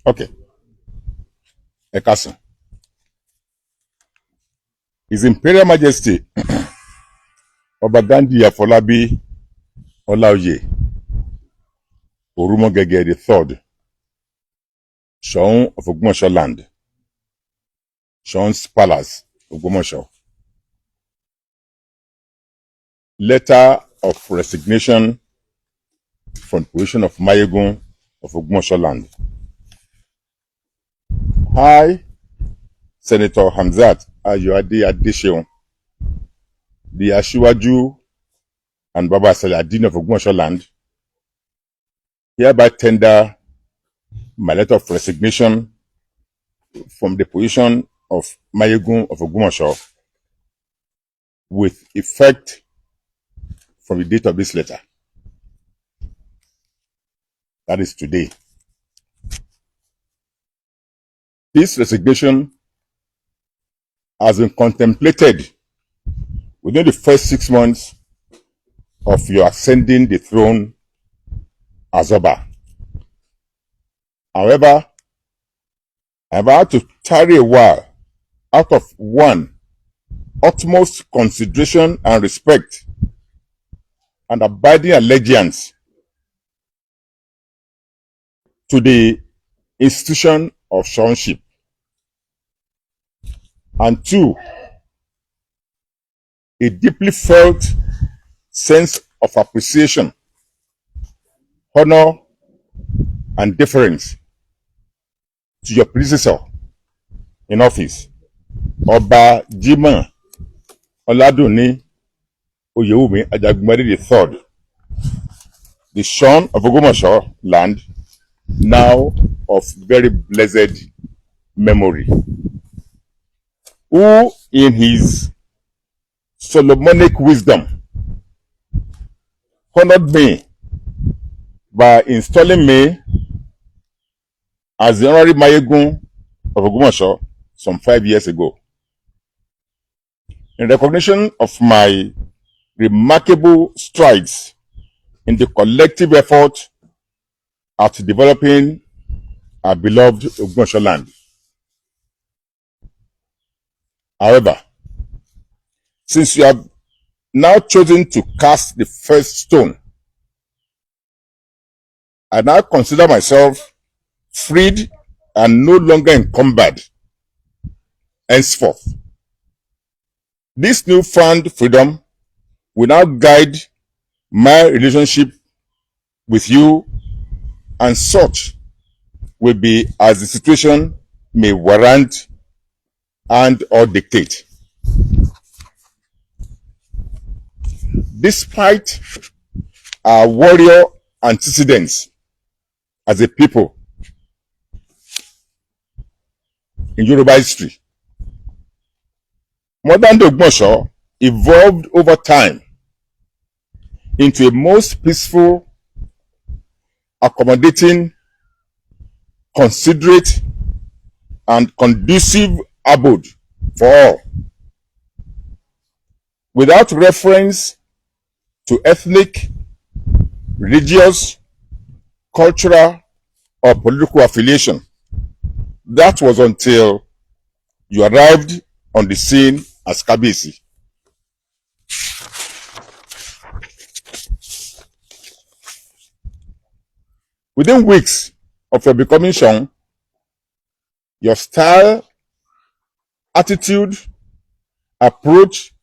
Okay. Ekasun. His Imperial Majesty Ọba Gandhi Afolabi Olaoye Orumogege III, Soun of Ogbomosho land, Soun's Palace, Ogbomosho. Letter of resignation from the position of Mayegun of Ogbomosho land. I, Senator Hamzat Ayoade Adeseun, the Asiwaju and Baba Saladin of Ogbomosho land, hereby tender my letter of resignation from the position of Mayegun of Ogbomosho with effect from the date of this letter. That is today. This resignation has been contemplated within the first 6 months of your ascending the throne as Oba. However, I've had to tarry a while out of one, utmost consideration and respect and abiding allegiance to the institution of Sounship. And two, a deeply felt sense of appreciation, honor, and deference to your predecessor in office, Oba Jimoh Oladunni Oyewumi Ajagunmade III, the son of Ogbomosho land, now of very blessed memory, who in his Solomonic wisdom honored me by installing me as the honorary Mayegun of Ogbomosho some 5 years ago. In recognition of my remarkable strides in the collective effort at developing our beloved Ogbomosho land. However, since you have now chosen to cast the first stone, I now consider myself freed and no longer encumbered henceforth. This newfound freedom will now guide my relationship with you, and such will be as the situation may warrant and or dictate. Despite our warrior antecedents as a people in Yoruba history, modern Ogbomosho evolved over time into a most peaceful, accommodating, considerate, and conducive abode for all, without reference to ethnic, religious, cultural, or political affiliation. That was until you arrived on the scene as Kabiyesi. Within weeks of your becoming Soun, your style, attitude, approach,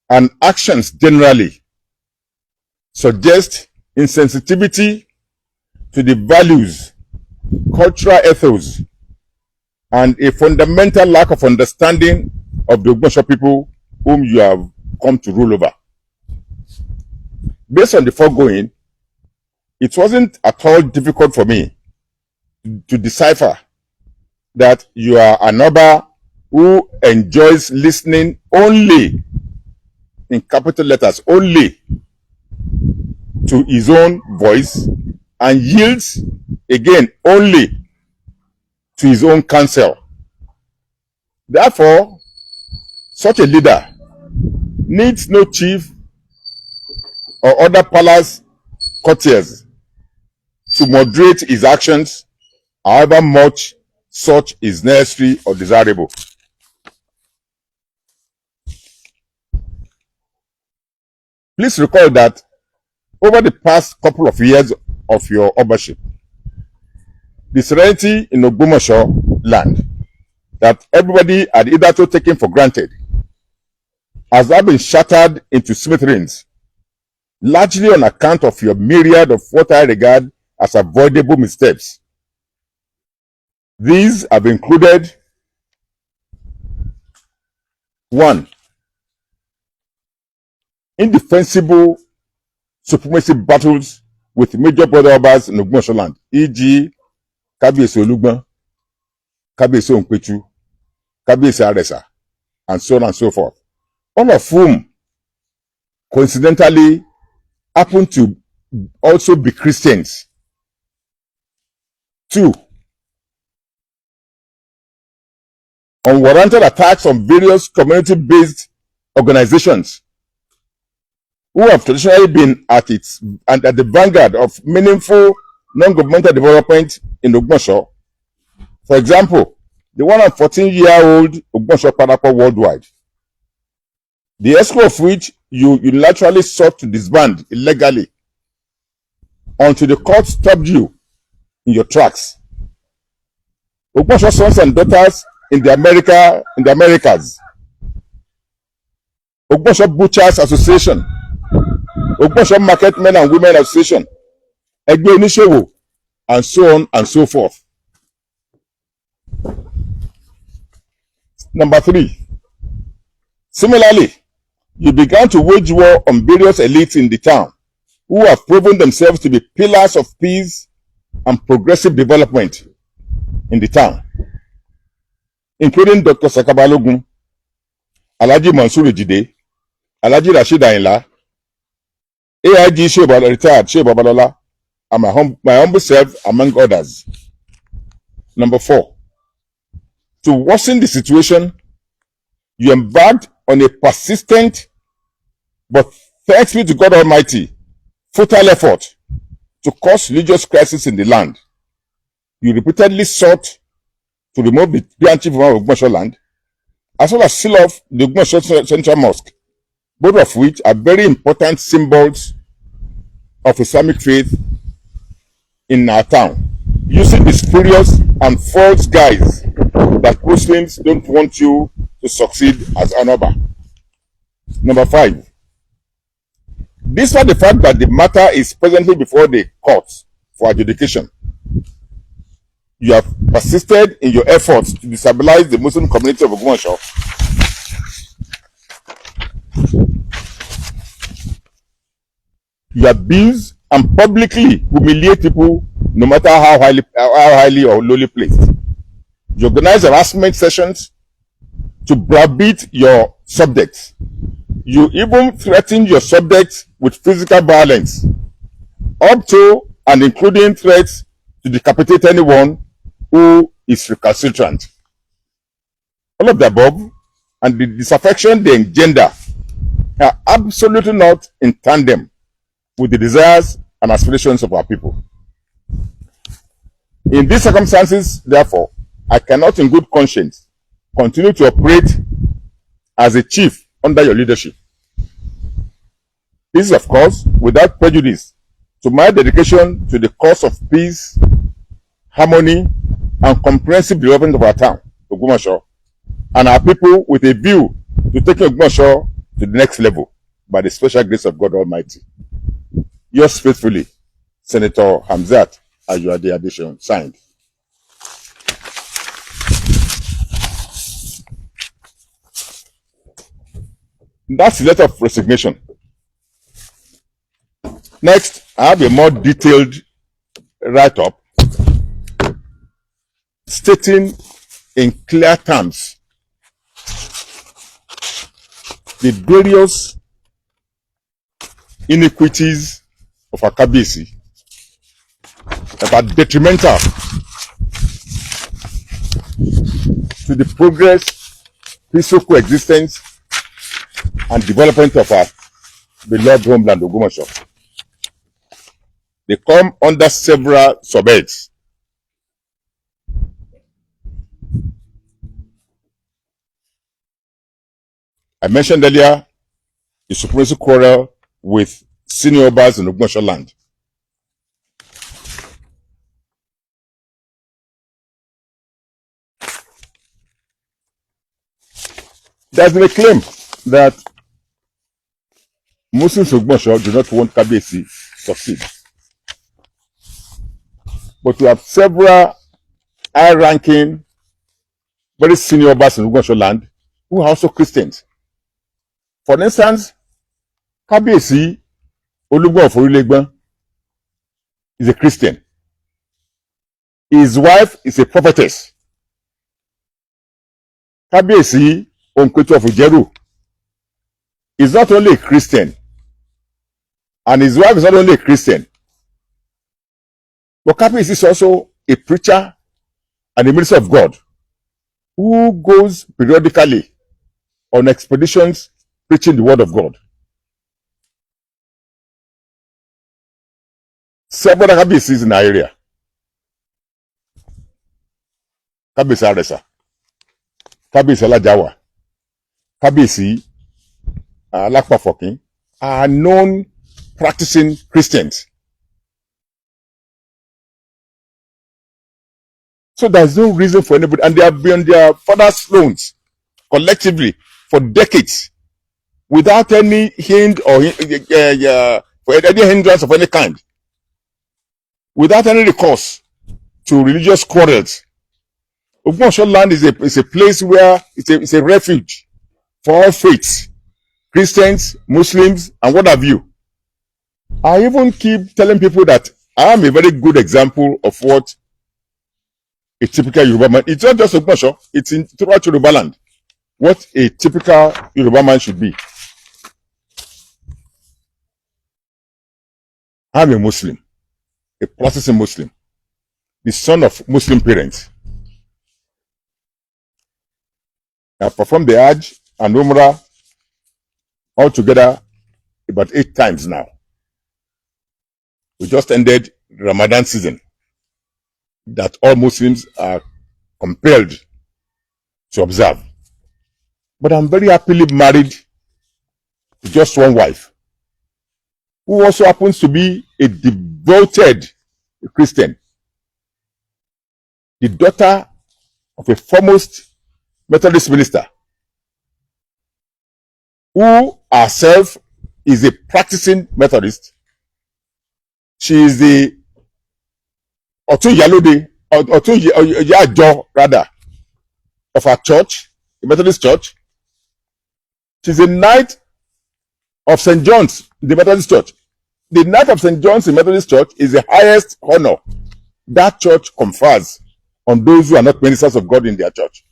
and actions generally suggest insensitivity to the values, cultural ethos, and a fundamental lack of understanding of the Ogbomosho people whom you have come to rule over. Based on the foregoing, it wasn't at all difficult for me to decipher that you are an Oba who enjoys listening only, in capital letters, only to his own voice, and yields again only to his own counsel. Therefore, such a leader needs no chief or other palace courtiers to moderate his actions however much such is necessary or desirable. Please recall that over the past couple of years of your ownership, the serenity in Ogbomosho land that everybody had hitherto taken for granted has now been shattered into smithereens, largely on account of your myriad of what I regard as avoidable missteps. These have included: 1. Indefensible supremacy battles with major border obas in Ogbomosho land, e.g. Kábíyèsí Olúgbọ́n, Kábíyèsí Òǹpẹ̀tù, Kábíyèsí Àrẹ̀sà, and so on and so forth, all of whom coincidentally happen to also be Christians. 2. Unwarranted attacks on various community-based organizations who have traditionally been at the vanguard of meaningful non-governmental development in Ogbomosho. For example, the 114-year-old Ogbomosho Parapọ̀ Worldwide, the escrow of which you unilaterally sought to disband illegally until the court stopped you in your tracks. Ogbomosho Sons and Daughters in the Americas, Ogbomosho Butchers Association, Ogbomosho Market Men and Women Association, Ẹgbẹ́ Oníṣòwò, and so on and so forth. Number 3. Similarly, you began to wage war on various elites in the town who have proven themselves to be pillars of peace and progressive development in the town, including Dr. Saka Balogun, Alhaji Mansur Ejide, Alhaji Rashid Ayinla, AIG retired Shehu Babalola, and my humble self, among others. Number 4. To worsen the situation, you embarked on a persistent but, thanks be to God Almighty, futile effort to cause religious crisis in the land. You repeatedly sought to remove the Grand Chief of Ogbomosho land, as well as seal off the Ogbomosho Central Mosque, both of which are very important symbols of Islamic faith in our town, using the spurious and false guise that Muslims don't want you to succeed as an Oba. Number 5. Despite the fact that the matter is presently before the courts for adjudication, you have persisted in your efforts to destabilize the Muslim community of Ogbomosho. You abuse and publicly humiliate people, no matter how highly or lowly placed. You organize harassment sessions to browbeat your subjects. You even threaten your subjects with physical violence, up to and including threats to decapitate anyone who is recalcitrant. All of the above and the disaffection they engender are absolutely not in tandem with the desires and aspirations of our people. In these circumstances, therefore, I cannot in good conscience continue to operate as a chief under your leadership. This is, of course, without prejudice to my dedication to the cause of peace, harmony, and comprehensive development of our town, Ogbomosho, and our people, with a view to taking Ogbomosho to the next level by the special grace of God Almighty. Yours faithfully, Senator Hamzat Ayuade Addition, signed. That's the letter of resignation. Next, I have a more detailed write-up stating in clear terms the various iniquities of Akabisi that are detrimental to the progress, peaceful coexistence, and development of our beloved homeland, Ogbomosho. They come under several subheads. I mentioned earlier the supremacy quarrel with senior Obas in Ogbomosho land. There's been a claim that Muslims in Ogbomosho do not want Kabiyesi to succeed. But we have several high-ranking, very senior Obas in Ogbomosho land who are also Christians. For instance, Kabiyesi Olúgbọ̀n of Orílẹ̀-Ẹ̀gbọ́n is a Christian. His wife is a prophetess. Kabiyesi Onketu of Ijeru is not only a Christian, and his wife is not only a Christian, but Kabiyesi is also a preacher and a minister of God who goes periodically on expeditions preaching the word of God. Several Kabiyesis in our area. Kabiyesi Aresa, Kabiyesi Alajawa, Kabiyesi Alapafokin are known practicing Christians. So there's no reason for anybody, and they have been on their father's thrones collectively for decades without any hint or for any hindrance of any kind, without any recourse to religious quarrels. Ogbomosho land is a place where it's a refuge for all faiths, Christians, Muslims, and what have you. I even keep telling people that I am a very good example of what a typical Yoruba man, it's not just Ogbomosho, it's in throughout Yoruba land, what a typical Yoruba man should be. I'm a Muslim, a practicing Muslim, the son of Muslim parents. I performed the Hajj and Umrah altogether about 8 times now. We just ended Ramadan season that all Muslims are compelled to observe. But I'm very happily married to just one wife, who also happens to be a devoted Christian, the daughter of a foremost Methodist minister, who herself is a practicing Methodist. She is the Otun Yajo rather of her church, the Methodist church. She's a knight of St. John's, the Methodist church. The knight of St. John's in Methodist church is the highest honor that church confers on those who are not ministers of God in their church.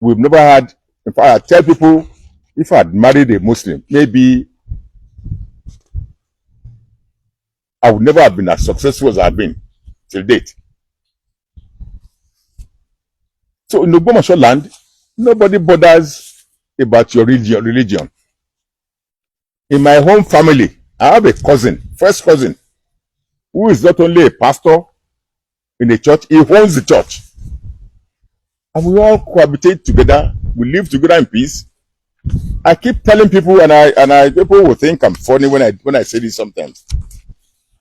We've never had, in fact, I tell people, if I had married a Muslim, maybe I would never have been as successful as I've been till date. So in Ogbomosho land, nobody bothers about your religion. In my home family, I have a cousin, first cousin, who is not only a pastor in a church, he owns the church. And we all cohabitate together, we live together in peace. I keep telling people, and people will think I'm funny when I say this sometimes.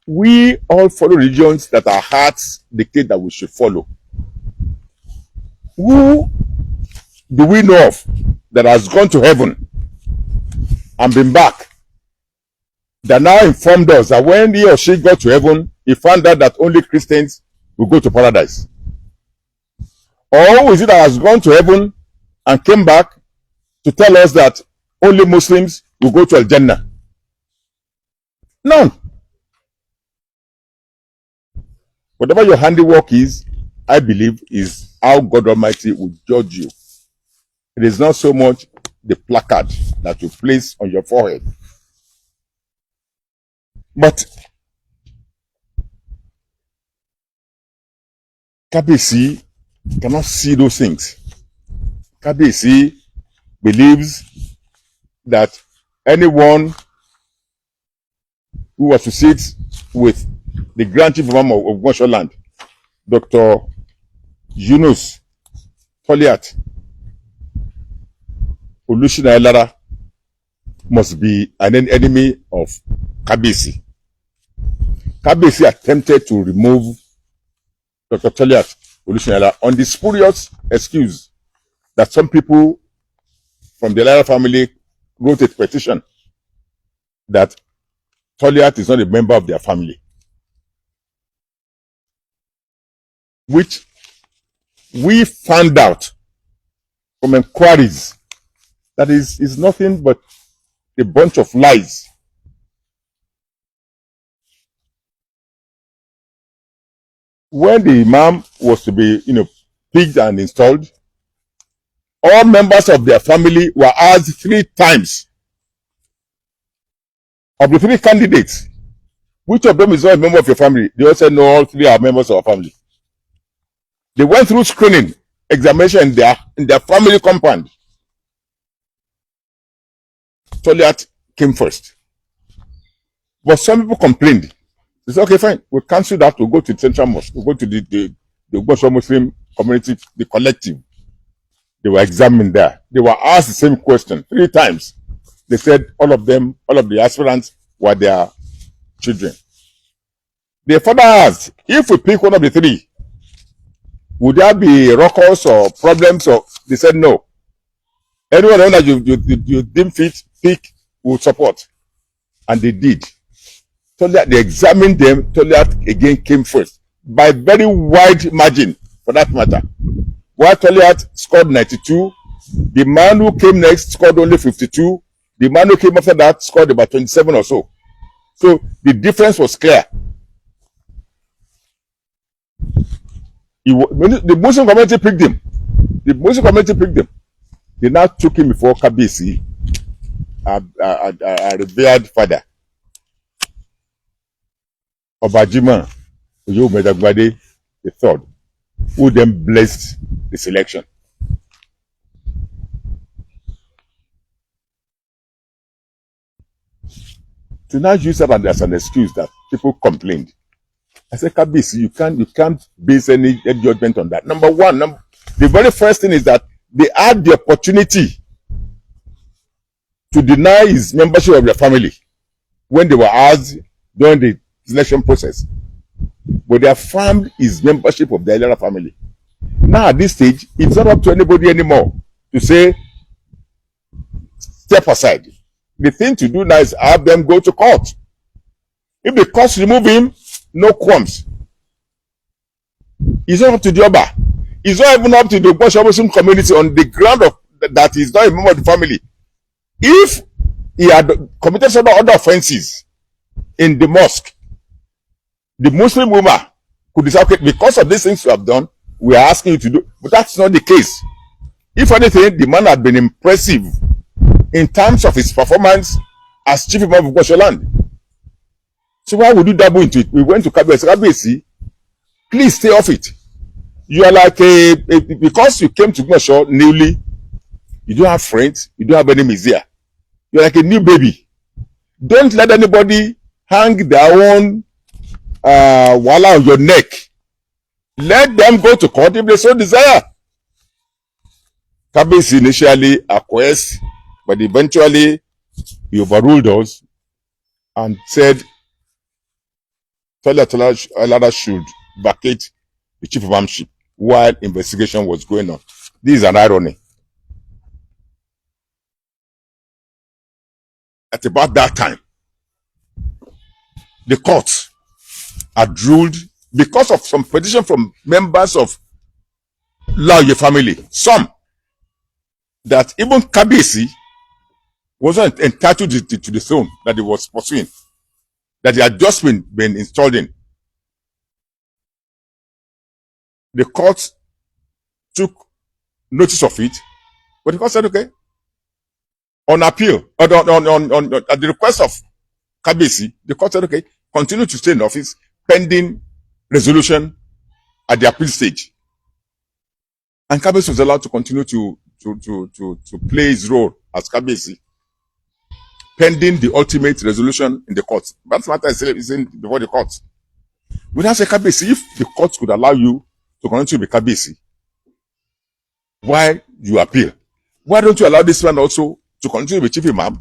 We all follow religions that our hearts dictate that we should follow. Who do we know of that has gone to heaven and been back, that now informed us that when he or she got to heaven, he found out that only Christians will go to paradise? Or who is it that has gone to heaven and came back to tell us that only Muslims will go to Al-Jannah? None. Whatever your handiwork is, I believe, is how God Almighty will judge you. It is not so much the placard that you place on your forehead. But Kabiyesi cannot see those things. Kabiyesi believes that anyone who associates with the Grand Chief Imam of Ogbomosho land, Dr. Yunus Toliat, Olushina must be an enemy of Kabisi. Kabisi attempted to remove Dr. Toliat Olushina on the spurious excuse that some people from the Elara family wrote a petition that Toliat is not a member of their family, which we found out from inquiries that is nothing but a bunch of lies. When the imam was to be, picked and installed, all members of their family were asked 3 times. Of the 3 candidates, which of them is not a member of your family? They all said no, all 3 are members of our family. They went through screening, examination in their family compound. Toliat came first. But some people complained. They said, okay, fine, we'll cancel that, we'll go to the Central Mosque, we'll go to the Ogbomosho Muslim community, the collective. They were examined there. They were asked the same question 3 times. They said all of the aspirants were their children. Their father asked, if we pick one of the 3, would there be ruckus or problems? Or they said no. Anyone that you deem fit, pick, will support. And they did. Toliat, they examined them. Toliat again came first by very wide margin, for that matter. While Toliat scored 92, the man who came next scored only 52. The man who came after that scored about 27 or so. So the difference was clear. The Muslim community picked him. The Muslim community picked him. They now took him before Kabisi, a revered father. Obajima Oyomedagbade III, who then blessed the selection. To now use that as an excuse that people complained. I said, Kabisi, you can't base any judgment on that. Number one, the very first thing is that they had the opportunity to deny his membership of their family when they were asked during the selection process. But they affirmed his membership of the Elara family. Now at this stage, it's not up to anybody anymore to say, step aside. The thing to do now is have them go to court. If the courts remove him, no qualms. It's not up to the Oba. It's not even up to the Ogbomosho Muslim community on the ground of that he's not a member of the family. If he had committed some other offenses in the mosque, the Muslim woman could decide, okay, because of these things you have done, we are asking you to do. But that's not the case. If anything, the man had been impressive in terms of his performance as chief imam of Ogbomosho land. So why would you dabble into it? We went to Kabisi. Kabisi, please stay off it. You are like because you came to Ogbomosho newly, you don't have friends, you don't have enemies here. You're like a new baby. Don't let anybody hang their own wala on your neck. Let them go to court if they so desire. Kabisi initially acquiesced, but eventually he overruled us and said Toliat should vacate the chief imamship while investigation was going on. This is an irony. At about that time, the court had ruled, because of some petition from members of Laoye family, some, that even Kabisi wasn't entitled to the throne that he was pursuing, that he had just been installed in. The court took notice of it, but the court said, okay, on appeal, at the request of Kabisi, the court said, okay, continue to stay in office pending resolution at the appeal stage. And Kabisi was allowed to continue to play his role as Kabisi pending the ultimate resolution in the court. That matter is in before the court. We now say, Kabisi, if the court could allow you to continue to be Kabisi while you appeal, Why don't you allow this man also to continue to be chief imam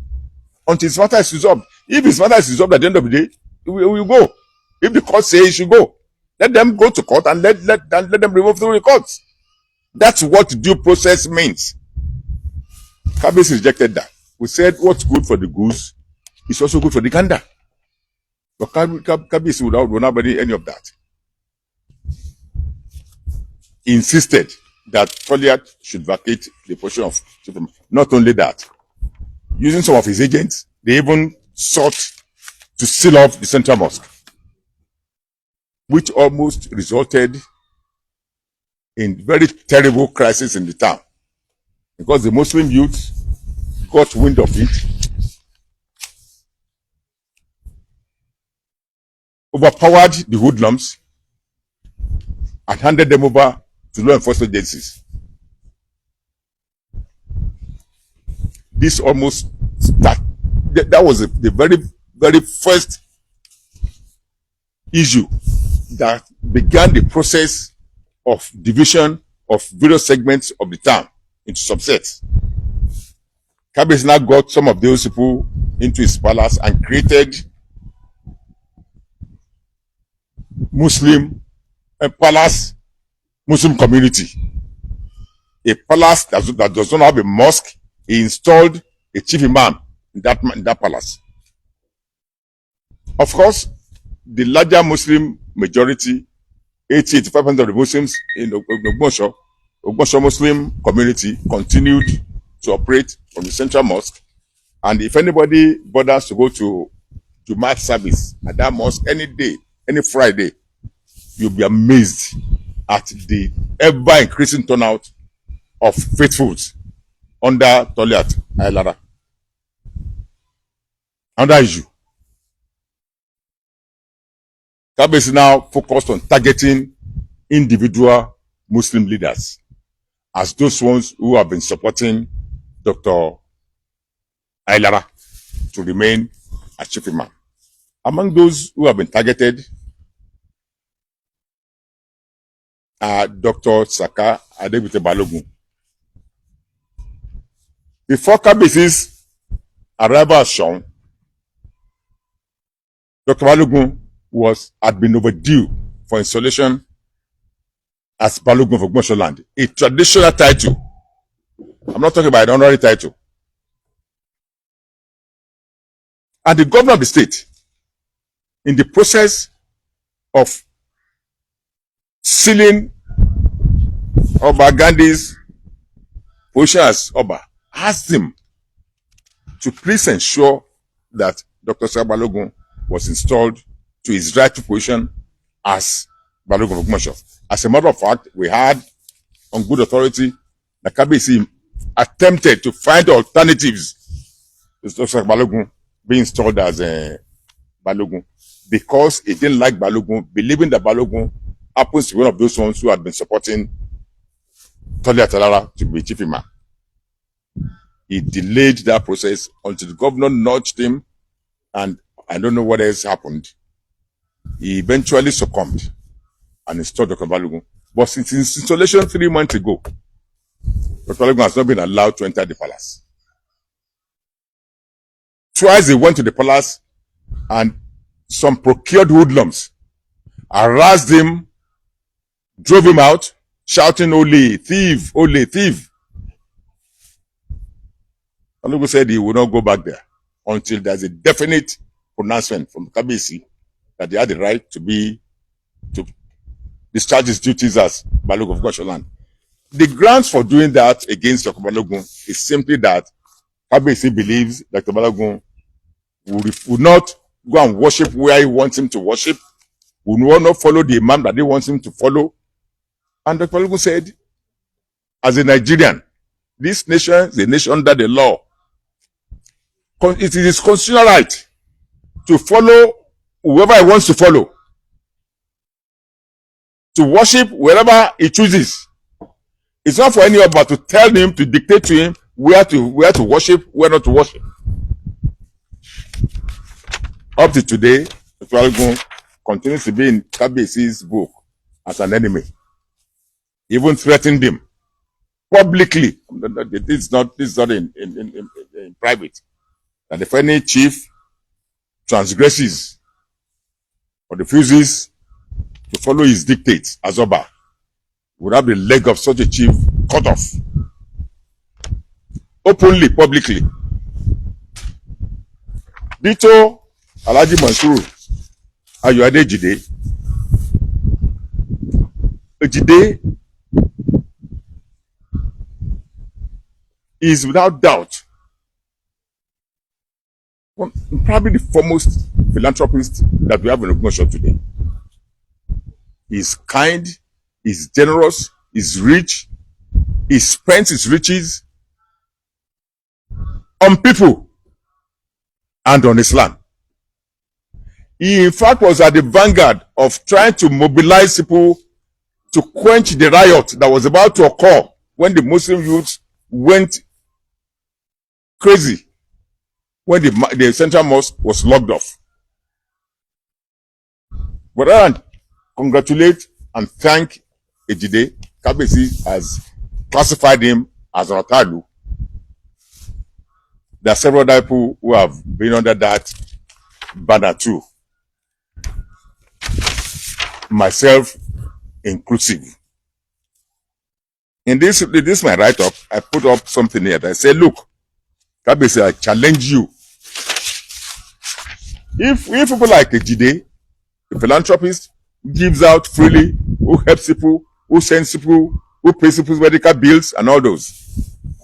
until his matter is resolved? If his matter is resolved at the end of the day, he will go. If the court says he should go, let them go to court and let them remove through the courts. That's what due process means. Kabiyesi rejected that. We said what's good for the goose is also good for the gander. But Kabiyesi would not believe any of that. He insisted that Toliat should vacate the position of chief imam. Not only that, using some of his agents, they even sought to seal off the central mosque, which almost resulted in very terrible crisis in the town, because the Muslim youth got wind of it, overpowered the hoodlums, and handed them over to law enforcement agencies. This almost that was the very first issue that began the process of division of various segments of the town into subsets. Kabiyesi now got some of those people into his palace and created palace Muslim community. A palace that does not have a mosque. He installed a chief imam in that palace. Of course, the larger Muslim majority, 85% of the Muslims in Ogbomosho Muslim community, continued to operate from the central mosque. And if anybody bothers to go to Jumat service at that mosque any day, any Friday, you'll be amazed at the ever increasing turnout of faithfuls under Toliat Aylara. Another issue. Kabiyesi now focused on targeting individual Muslim leaders as those ones who have been supporting Dr. Aylara to remain as chief imam. Among those who have been targeted are Dr. Saka Adegbite Balogun. Before Kabiyesi's arrival at Soun, Dr. Balogun had been overdue for installation as Balogun of Ogbomosho land, a traditional title. I'm not talking about an honorary title. And the governor of the state, in the process of sealing Oba Gandhi's position as Oba, asked him to please ensure that Dr. Balogun was installed to his rightful position as Balogun of Ogbomosho. As a matter of fact, we had on good authority that Kabiyesi attempted to find alternatives to Dr. Balogun being installed as Balogun, because he didn't like Balogun, believing that Balogun happens to be one of those ones who had been supporting Toliat Aylara to be chief imam. He delayed that process until the governor nudged him, and I don't know what else happened. He eventually succumbed and installed Dr. Balogun. But since his installation 3 months ago, Dr. Balogun has not been allowed to enter the palace. Twice he went to the palace and some procured hoodlums harassed him, drove him out, shouting, "Ole, thief, ole, thief." Balogun said he would not go back there until there's a definite pronouncement from Kabiyesi that they had the right to discharge his duties as Balogun of Ogbomosho land. The grounds for doing that against Dr. Balogun is simply that Kabiyesi believes Dr. Balogun would not go and worship where he wants him to worship, would not follow the imam that he wants him to follow. And Dr. Balogun said, as a Nigerian, this nation is a nation under the law. It is his constitutional right to follow whoever he wants to follow, to worship wherever he chooses. It's not for any other to tell him, to dictate to him where to worship, where not to worship. Up to today, Dr. Balogun continues to be in Kabiyesi's book as an enemy. He even threatened him publicly. This is not in private. That if any chief transgresses or refuses to follow his dictates as Oba, would have the leg of such a chief cut off. Openly, publicly. Dito Alhaji Mansur Ayọ̀adé Ejide is without doubt probably the foremost philanthropist that we have in Ogbomosho today. He's kind, he's generous, he's rich, he spends his riches on people and on his land. He in fact was at the vanguard of trying to mobilize people to quench the riot that was about to occur when the Muslim youths went crazy when the central mosque was locked off. But I congratulate and thank Ejide. Kabesi has classified him as an Otalu. There are several other people who have been under that banner too. Myself inclusive. In this my write-up, I put up something here that I say, look, Kabesi, I challenge you. If people like Ejide, the philanthropist, gives out freely, who helps people, who sends people, who pays people's medical bills and all those,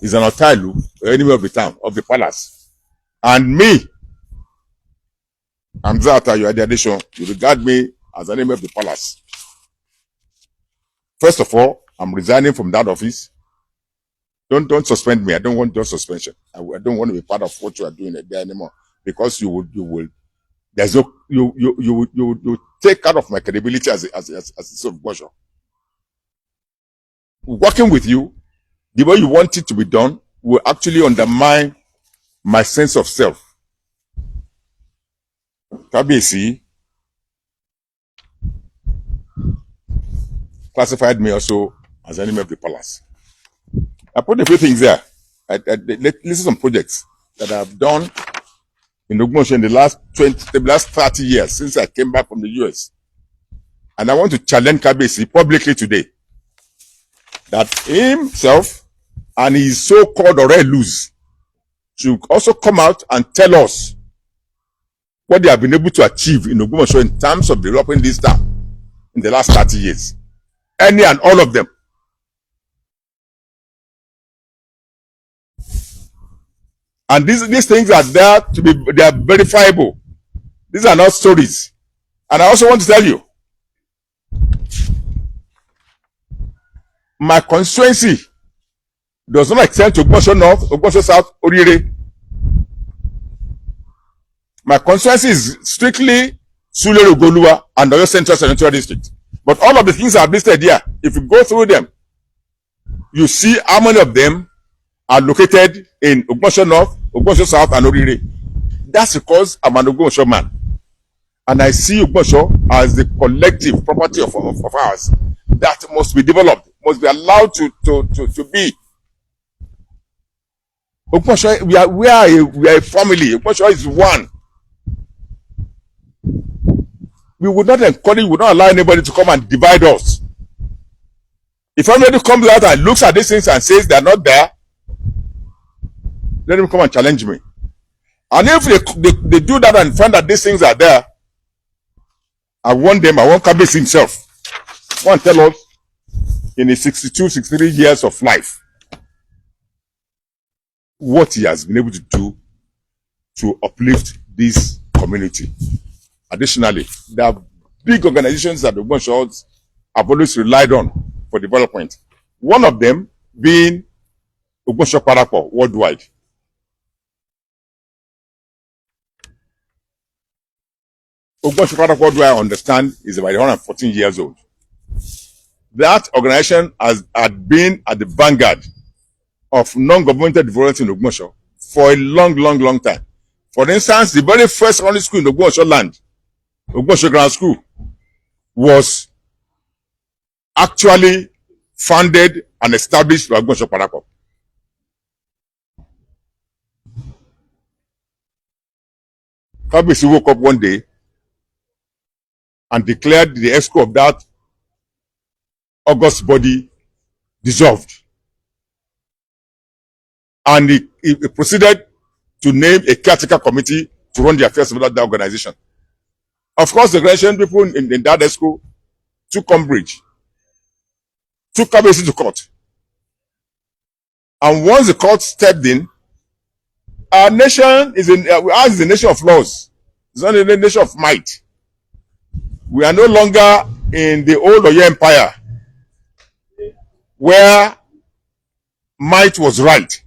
is an Otalu, enemy of the town, of the palace. And me, Hamzat, you regard me as an enemy of the palace. First of all, I'm resigning from that office. Don't suspend me. I don't want your suspension. I don't want to be part of what you are doing there anymore, because you will. There's no you take out of my credibility as a sort of Ogbomosho. Working with you, the way you want it to be done, will actually undermine my sense of self. Kabesi classified me also as enemy of the palace. I put a few things there. I list some projects that I've done in Ogbomosho in the last 30 years since I came back from the US. And I want to challenge Kabesi publicly today that himself and his so-called Orelus should also come out and tell us what they have been able to achieve in Ogbomosho in terms of developing this town in the last 30 years. Any and all of them. And these things are there to be, they are verifiable. These are not stories. And I also want to tell you, my constituency does not extend to Ogbomosho North, Ogbomosho South, Orire. My constituency is strictly Surulere, Ogoluwa, and Oyo Central Senatorial District. But all of the things I've listed here, if you go through them, you see how many of them are located in Ogbomosho North, Ogbomosho South, and Orire. That's because I'm an Ogbomosho man. And I see Ogbomosho as the collective property of ours that must be developed, must be allowed to be. Ogbomosho, we are a family. Ogbomosho is one. We would not encourage, we would not allow anybody to come and divide us. If anybody comes out and looks at these things and says they're not there, let them come and challenge me. And if they do that and find that these things are there, I want Kabesi himself. I want to tell us in his 62, 63 years of life what he has been able to do to uplift this community. Additionally, there are big organizations that the Ogbomosho have always relied on for development. One of them being Ogbomosho Parapọ̀ worldwide. Ogbomosho Parapọ̀ worldwide, I understand, is about 114 years old. That organization had been at the vanguard of non-governmental development in Ogbomosho for a long time. For instance, the very first secondary school in Ogbomosho land, Ogbomosho Grammar School, was actually founded and established Ogbomosho Parapọ̀. Kabiyesi woke up one day and declared the ESCO of that August body dissolved. And he proceeded to name a caretaker committee to run the affairs of that organization. Of course, the Russian people in that ESCO took umbrage, took Kabiyesi to court. And once the court stepped in, our nation is a nation of laws. It's not a nation of might. We are no longer in the old Oyo Empire, where might was right.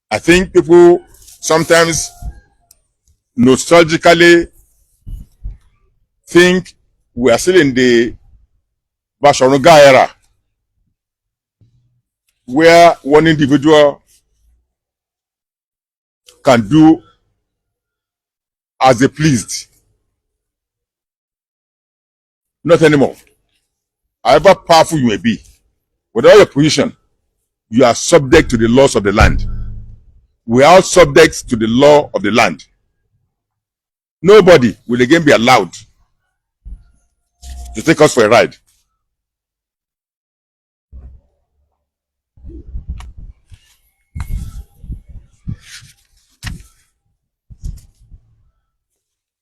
I think people sometimes nostalgically think we are still in the Basharuga era, where one individual can do as they pleased. Not anymore. However powerful you may be, whatever your position, you are subject to the laws of the land. We are all subject to the law of the land. Nobody will again be allowed to take us for a ride.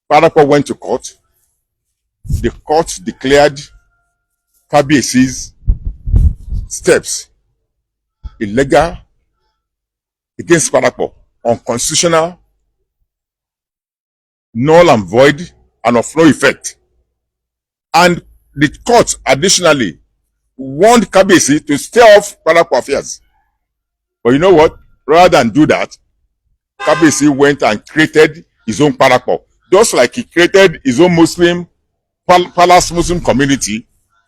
Parapọ̀ went to court. The court declared Kabiyesi's steps illegal, against Parapọ̀, unconstitutional, null and void, and of no effect. And the court additionally warned Kabiyesi to stay off Parapọ̀ affairs. But you know what? Rather than do that, Kabiyesi went and created his own Parapọ̀. Just like he created his own Muslim, Palace Muslim community,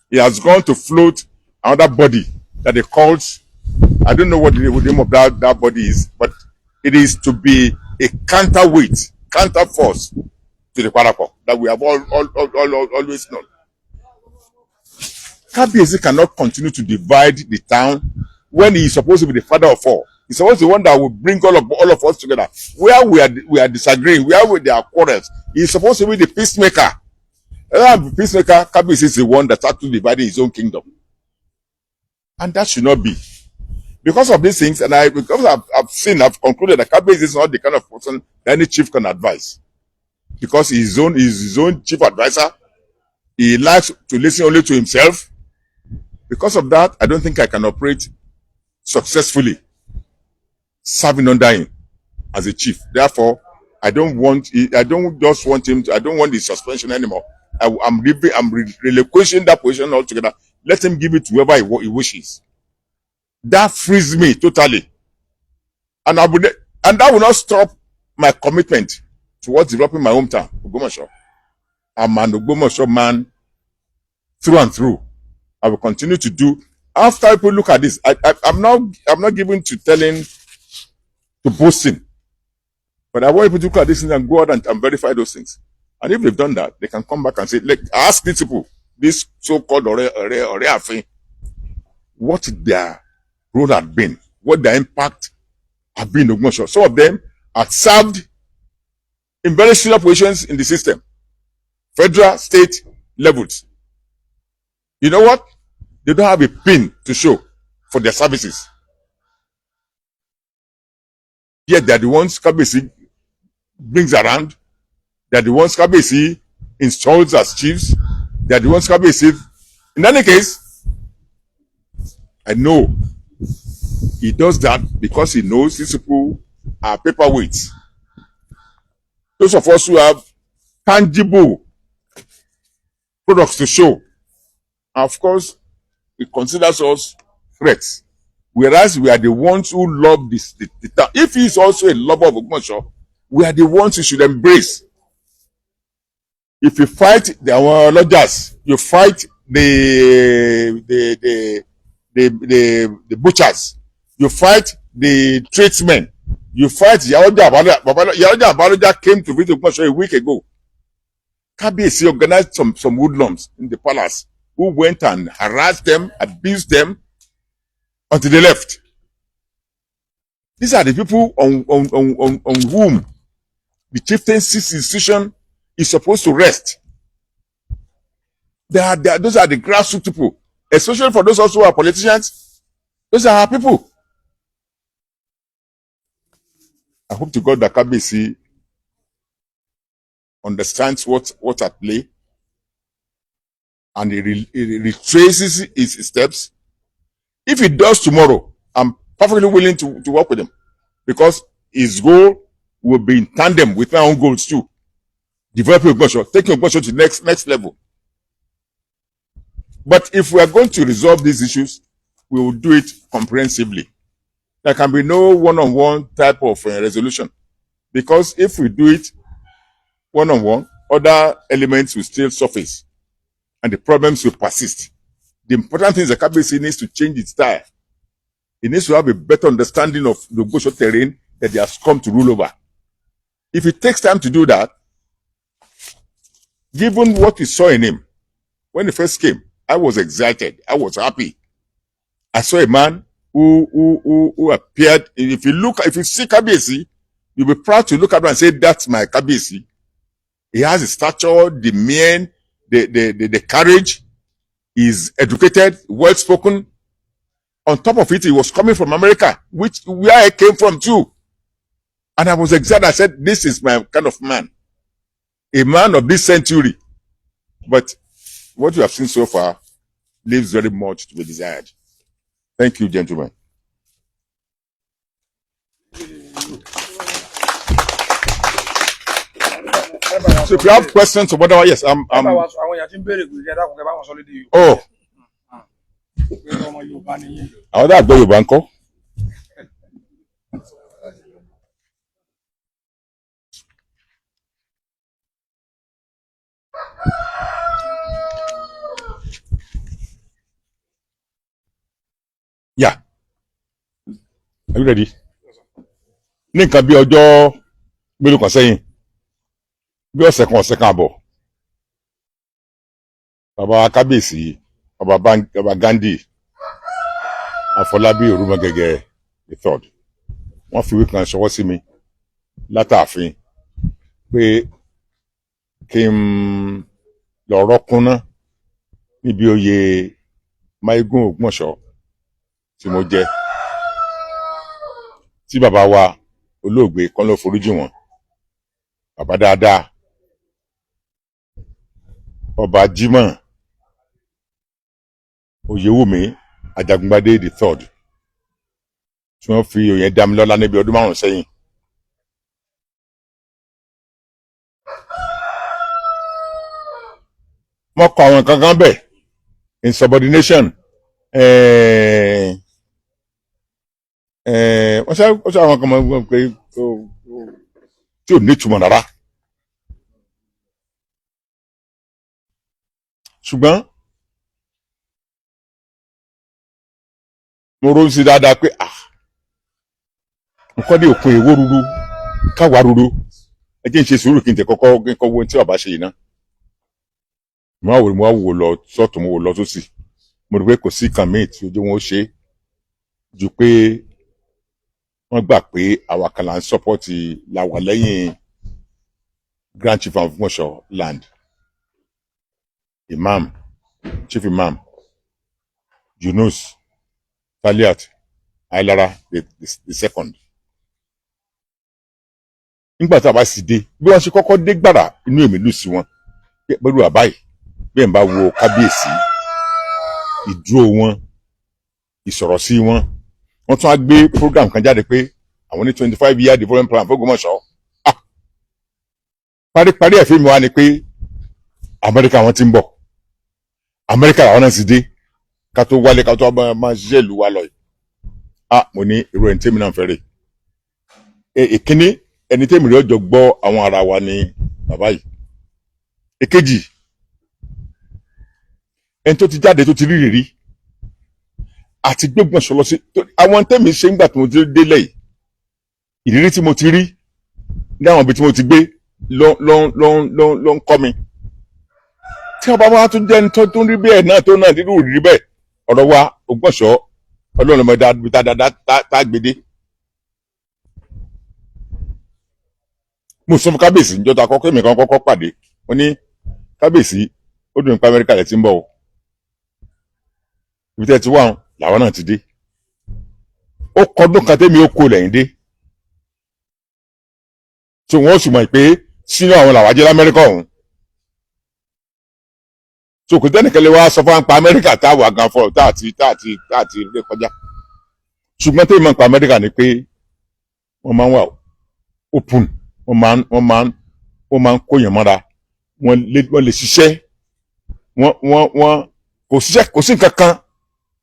he has gone to float another body that they called, I don't know what the name of that body is, but it is to be a counterweight, counter force to the Parapọ̀ that we have always known. Kabiyesi cannot continue to divide the town when he is supposed to be the father of all. He's supposed to be the one that will bring all of us together. Where we are disagreeing, where there are quarrels, he's supposed to be the peacemaker. The peacemaker, Kabiyesi is the one that started to divide his own kingdom. And that should not be. Because of these things, and because I've concluded that Kabiyesi is not the kind of person that any chief can advise. Because he's his own chief advisor. He likes to listen only to himself. Because of that, I don't think I can operate successfully serving under him as a chief. Therefore, I don't want the suspension anymore. I'm relinquishing that position altogether. Let him give it to whoever he wishes. That frees me totally. And that will not stop my commitment towards developing my hometown, Ogbomosho. I'm an Ogbomosho man through and through. I will continue to do. After people look at this, I'm not given to telling, to boasting. But I want people to look at this and go out and verify those things. And if they've done that, they can come back and say, like, ask these people, this so-called Ore, what their role had been, what their impact had been in Ogbomosho. Some of them had served in very senior positions in the system, federal, state levels. You know what? They don't have a pin to show for their services. Yet they're the ones Kabiyesi brings around. They're the ones Kabiyesi installs as chiefs. They're the ones Kabiyesi. In any case, I know he does that because he knows these people are paperweights. Those of us who have tangible products to show, of course, he considers us threats. Whereas we are the ones who love the town. If he is also a lover of Ogbomosho, we are the ones who should embrace. If you fight the lodgers, you fight the butchers, you fight the tradesmen, you fight Yaroja Abaloja came to visit Ogbomosho a week ago. Kabiyesi organized some woodlums in the palace who went and harassed them, abused them until they left. These are the people on whom the chieftaincy institution is supposed to rest. Those are the grassroots people, especially for those also who are politicians. Those are our people. I hope to God that KBC understands what's at play, and he retraces his steps. If he does tomorrow, I'm perfectly willing to work with him, because his goal will be in tandem with my own goals too. Developing Ogbomosho, taking Ogbomosho to the next level. But if we are going to resolve these issues, we will do it comprehensively. There can be no one-on-one type of resolution, because if we do it one-on-one, other elements will still surface and the problems will persist. The important thing is that KBC needs to change its style. It needs to have a better understanding of the Ogbomosho terrain that it has come to rule over. If it takes time to do that, given what we saw in him, when he first came, I was excited. I was happy. I saw a man who appeared. If you see KBC, you'll be proud to look at him and say, "That's my KBC." He has the stature, the mien, the courage. He's educated, well spoken. On top of it, he was coming from America, where I came from too. And I was excited. I said, "This is my kind of man, a man of this century." But what you have seen so far leaves very much to be desired. Thank you, gentlemen. So if you have questions or whatever, yes, I'm oh. Àwọn dá àgbẹ̀ Yorùbá ńkọ́? Yeah. Are you ready? Ní nǹkan bí ọjọ́ mélòó kan sẹ́yìn, bí ọ̀sẹ̀ kan àbọ̀, bàbá KBC, bàbá Gandhi, Afọlábí Orúmọgẹ̀gẹ̀ the third, wọ́n fi ìwé kan ṣọwọ́ sí mi látààfin pé kí n lọ rọ́kúnná níbi oyè Mayegun Ogbomosho tí mo jẹ, tí bàbá wa olóògbé kan ló foríjì wọn, bàbá dáadáa, ọba Jimoh Oyèwùmí Ajagungbadé the third, tí wọ́n fi òyìn dá mi lọ́lá níbi ọdún 5 sẹ́yìn. Wọ́n kọ àwọn nǹkan kan bẹ̀, insubordination, wọ́n ṣe àwọn kan mọ̀ pé tí ò ní ìtumọ̀ rárá. Ṣùgbọ́n mo ronú sí dáadáa pé nǹkan dé òpin èwo ruru káwa ruru, ẹ jẹ́ ń ṣe sùúrù kí n tẹ̀ kọ́kọ́ wo tí bàbá ṣe yìí ná. Mo wá wò lọ sọ́tún, mo wò lọ sósì, mo rí pé kò sí kan míì tí ojú wọn ó ṣe ju pé wọ́n gbà pé àwa kan là ń sọ́pọ́tì la wà lẹ́yìn Grand Chief of Ogbomosho land, Imam, Chief Imam, Yunus, Taliat, Ailara the second. Nígbà tá a bá sì dé, bí wọ́n ṣe kọ́kọ́ dé gbàrà, inú èmi lù sí wọn pẹ̀lú àbáyé bí ẹ̀ ń bá wo kábíyèsí, ìdúró wọn, ìsọ̀rọ̀ sí wọn. Wọ́n tún á gbé program kan jáde pé àwọn ní 25-year development plan fún Ogbomosho. Paríparí ẹ̀fẹ́ mi wá ni pé Amẹ́ríkà wọn ti ń bọ̀, Amẹ́ríkà làwọn náà sì dé ká tó wálé ká tó máa ṣiṣẹ́ ìlú wa lọ yìí. Mo ní irú ẹni tèmi náà fẹ́rẹ̀. Ìkíní, ẹni tèmi rí ọjọ́ gbọ́ àwọn ara wa ni bàbá yìí. Èkejì, ẹni tó ti jáde tó ti rí rírí àti gbé Ogbomosho lọ sí àwọn tèmi ṣe ńgbà tí mo ti délẹ̀ yìí, ìrírí tí mo ti rí ní àwọn ibi tí mo ti gbé ló ń kọ́ mi. tí ọba wa tún jẹ́ ní tó rí bẹ́ẹ̀ náà tó náà nínú rí bẹ́ẹ̀ ọ̀rọ̀ wa Ògbómọ̀ṣọ́ ọlọ́run ọmọdé tá gbede. mo sọ fún kábíyèsí níjọ́ta kọ́kọ́ èmi kan kọ́kọ́ pàdé wọ́n ní kábíyèsí ó dùn nípa Amẹ́ríkà rẹ̀ ti ń bọ̀ o ibi tẹ́ ti wà làwọn náà ti dé ó kọdún kan tẹ́mi ó kó lẹ́yìn dé tí wọ́n sì mọ̀ pé sínú àwọn làwọn ajé l'Amẹ́ríkà ọ̀hún so kò tẹ́nìkẹ́lẹ́ wá sọ fún wa pa Amẹ́ríkà táwọn àgàn fọ táàtì lè kọjá ṣùgbọ́n tẹ́mi mọ̀ pa Amẹ́ríkà ni pé wọ́n máa ń wà open wọ́n máa ń kóyàn mọ́ra wọ́n lè ṣiṣẹ́ wọ́n kò ṣiṣẹ́ kò sí nǹkan kan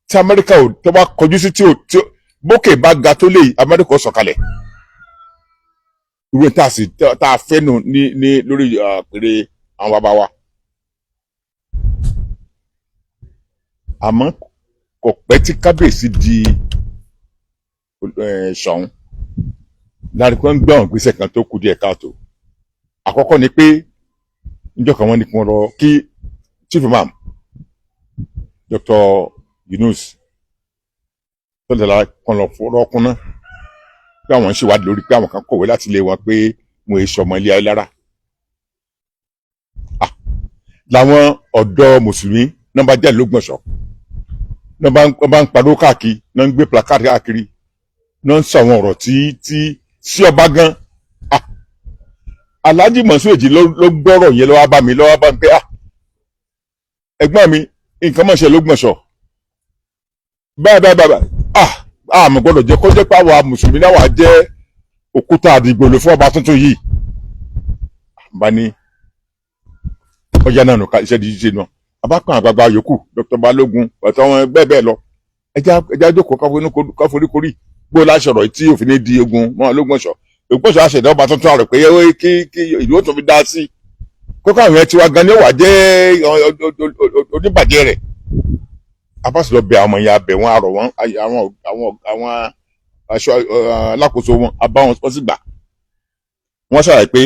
tí Amẹ́ríkà ò tó bá kọjú sí tí bókè bá ga tó lè Amẹ́ríkà ó sọ̀kalẹ̀ irú tá a fẹ́ nù ní lórí pèrè àwọn bàbá wa àmọ́ kò pẹ́ tí kábíyèsí di Ṣọ̀ún láti pé ń gbé àwọn ìgbésẹ̀ kan tó kù díẹ̀ káàtó àkọ́kọ́ ni pé níjọ́ kan wọ́n ní kí wọ́n lọ kí chief imam Dr. Yunus tọ́lẹ̀lá kan lọ fọ́rọ́kún náà pé àwọn ń ṣèwádìí lórí pé àwọn kan kọ̀wé láti ilé wọn pé mo èso ọmọ ilé ayé lára làwọn ọ̀dọ́ mùsùlùmí náà bá jáde l'Ógbómọ̀ṣọ́ náà bá ń padó káàkiri náà ń gbé placard káàkiri náà ń sọ àwọn ọ̀rọ̀ tí sí ọba gan Alhaji Mọ̀sún Èjì ló gbọ́rọ̀ yẹn lọ́wọ́ bá mi pé ẹ̀gbọ́n mi nǹkan mọ̀ ṣe l'Ógbómọ̀ṣọ́ báyìí àmọ́ gbọ́dọ̀ jẹ́ kó jẹ́ pé àwa mùsùlùmí náà wà jẹ́ òkúta àdìgbòlò fún ọba tuntun yìí bá ní ọjà náà nùka iṣẹ́ di ṣíṣe náà abákan àgbààgbà yòókù Dr. Balógun ọ̀tọ̀ wọn bẹ́ẹ̀ lọ ẹja jókòó káforíkorí gbó láṣọ̀rọ̀ tí òfin ní di ogun mọ́ l'Ógbómọ̀ṣọ́ Ògbómọ̀ṣọ́ àṣẹ̀dá ọba tuntun àrò pé kí ìlú ó tún fi dá sí kókó àwọn yẹn tiwa gan ni ó wà jẹ́ oníbàjẹ́ rẹ̀ abáṣọ bẹ àwọn èèyàn abẹ wọn àrọ wọn àwọn aṣọ alákòóso wọn abáwọn wọn sì gbà wọn ṣàlàyé pé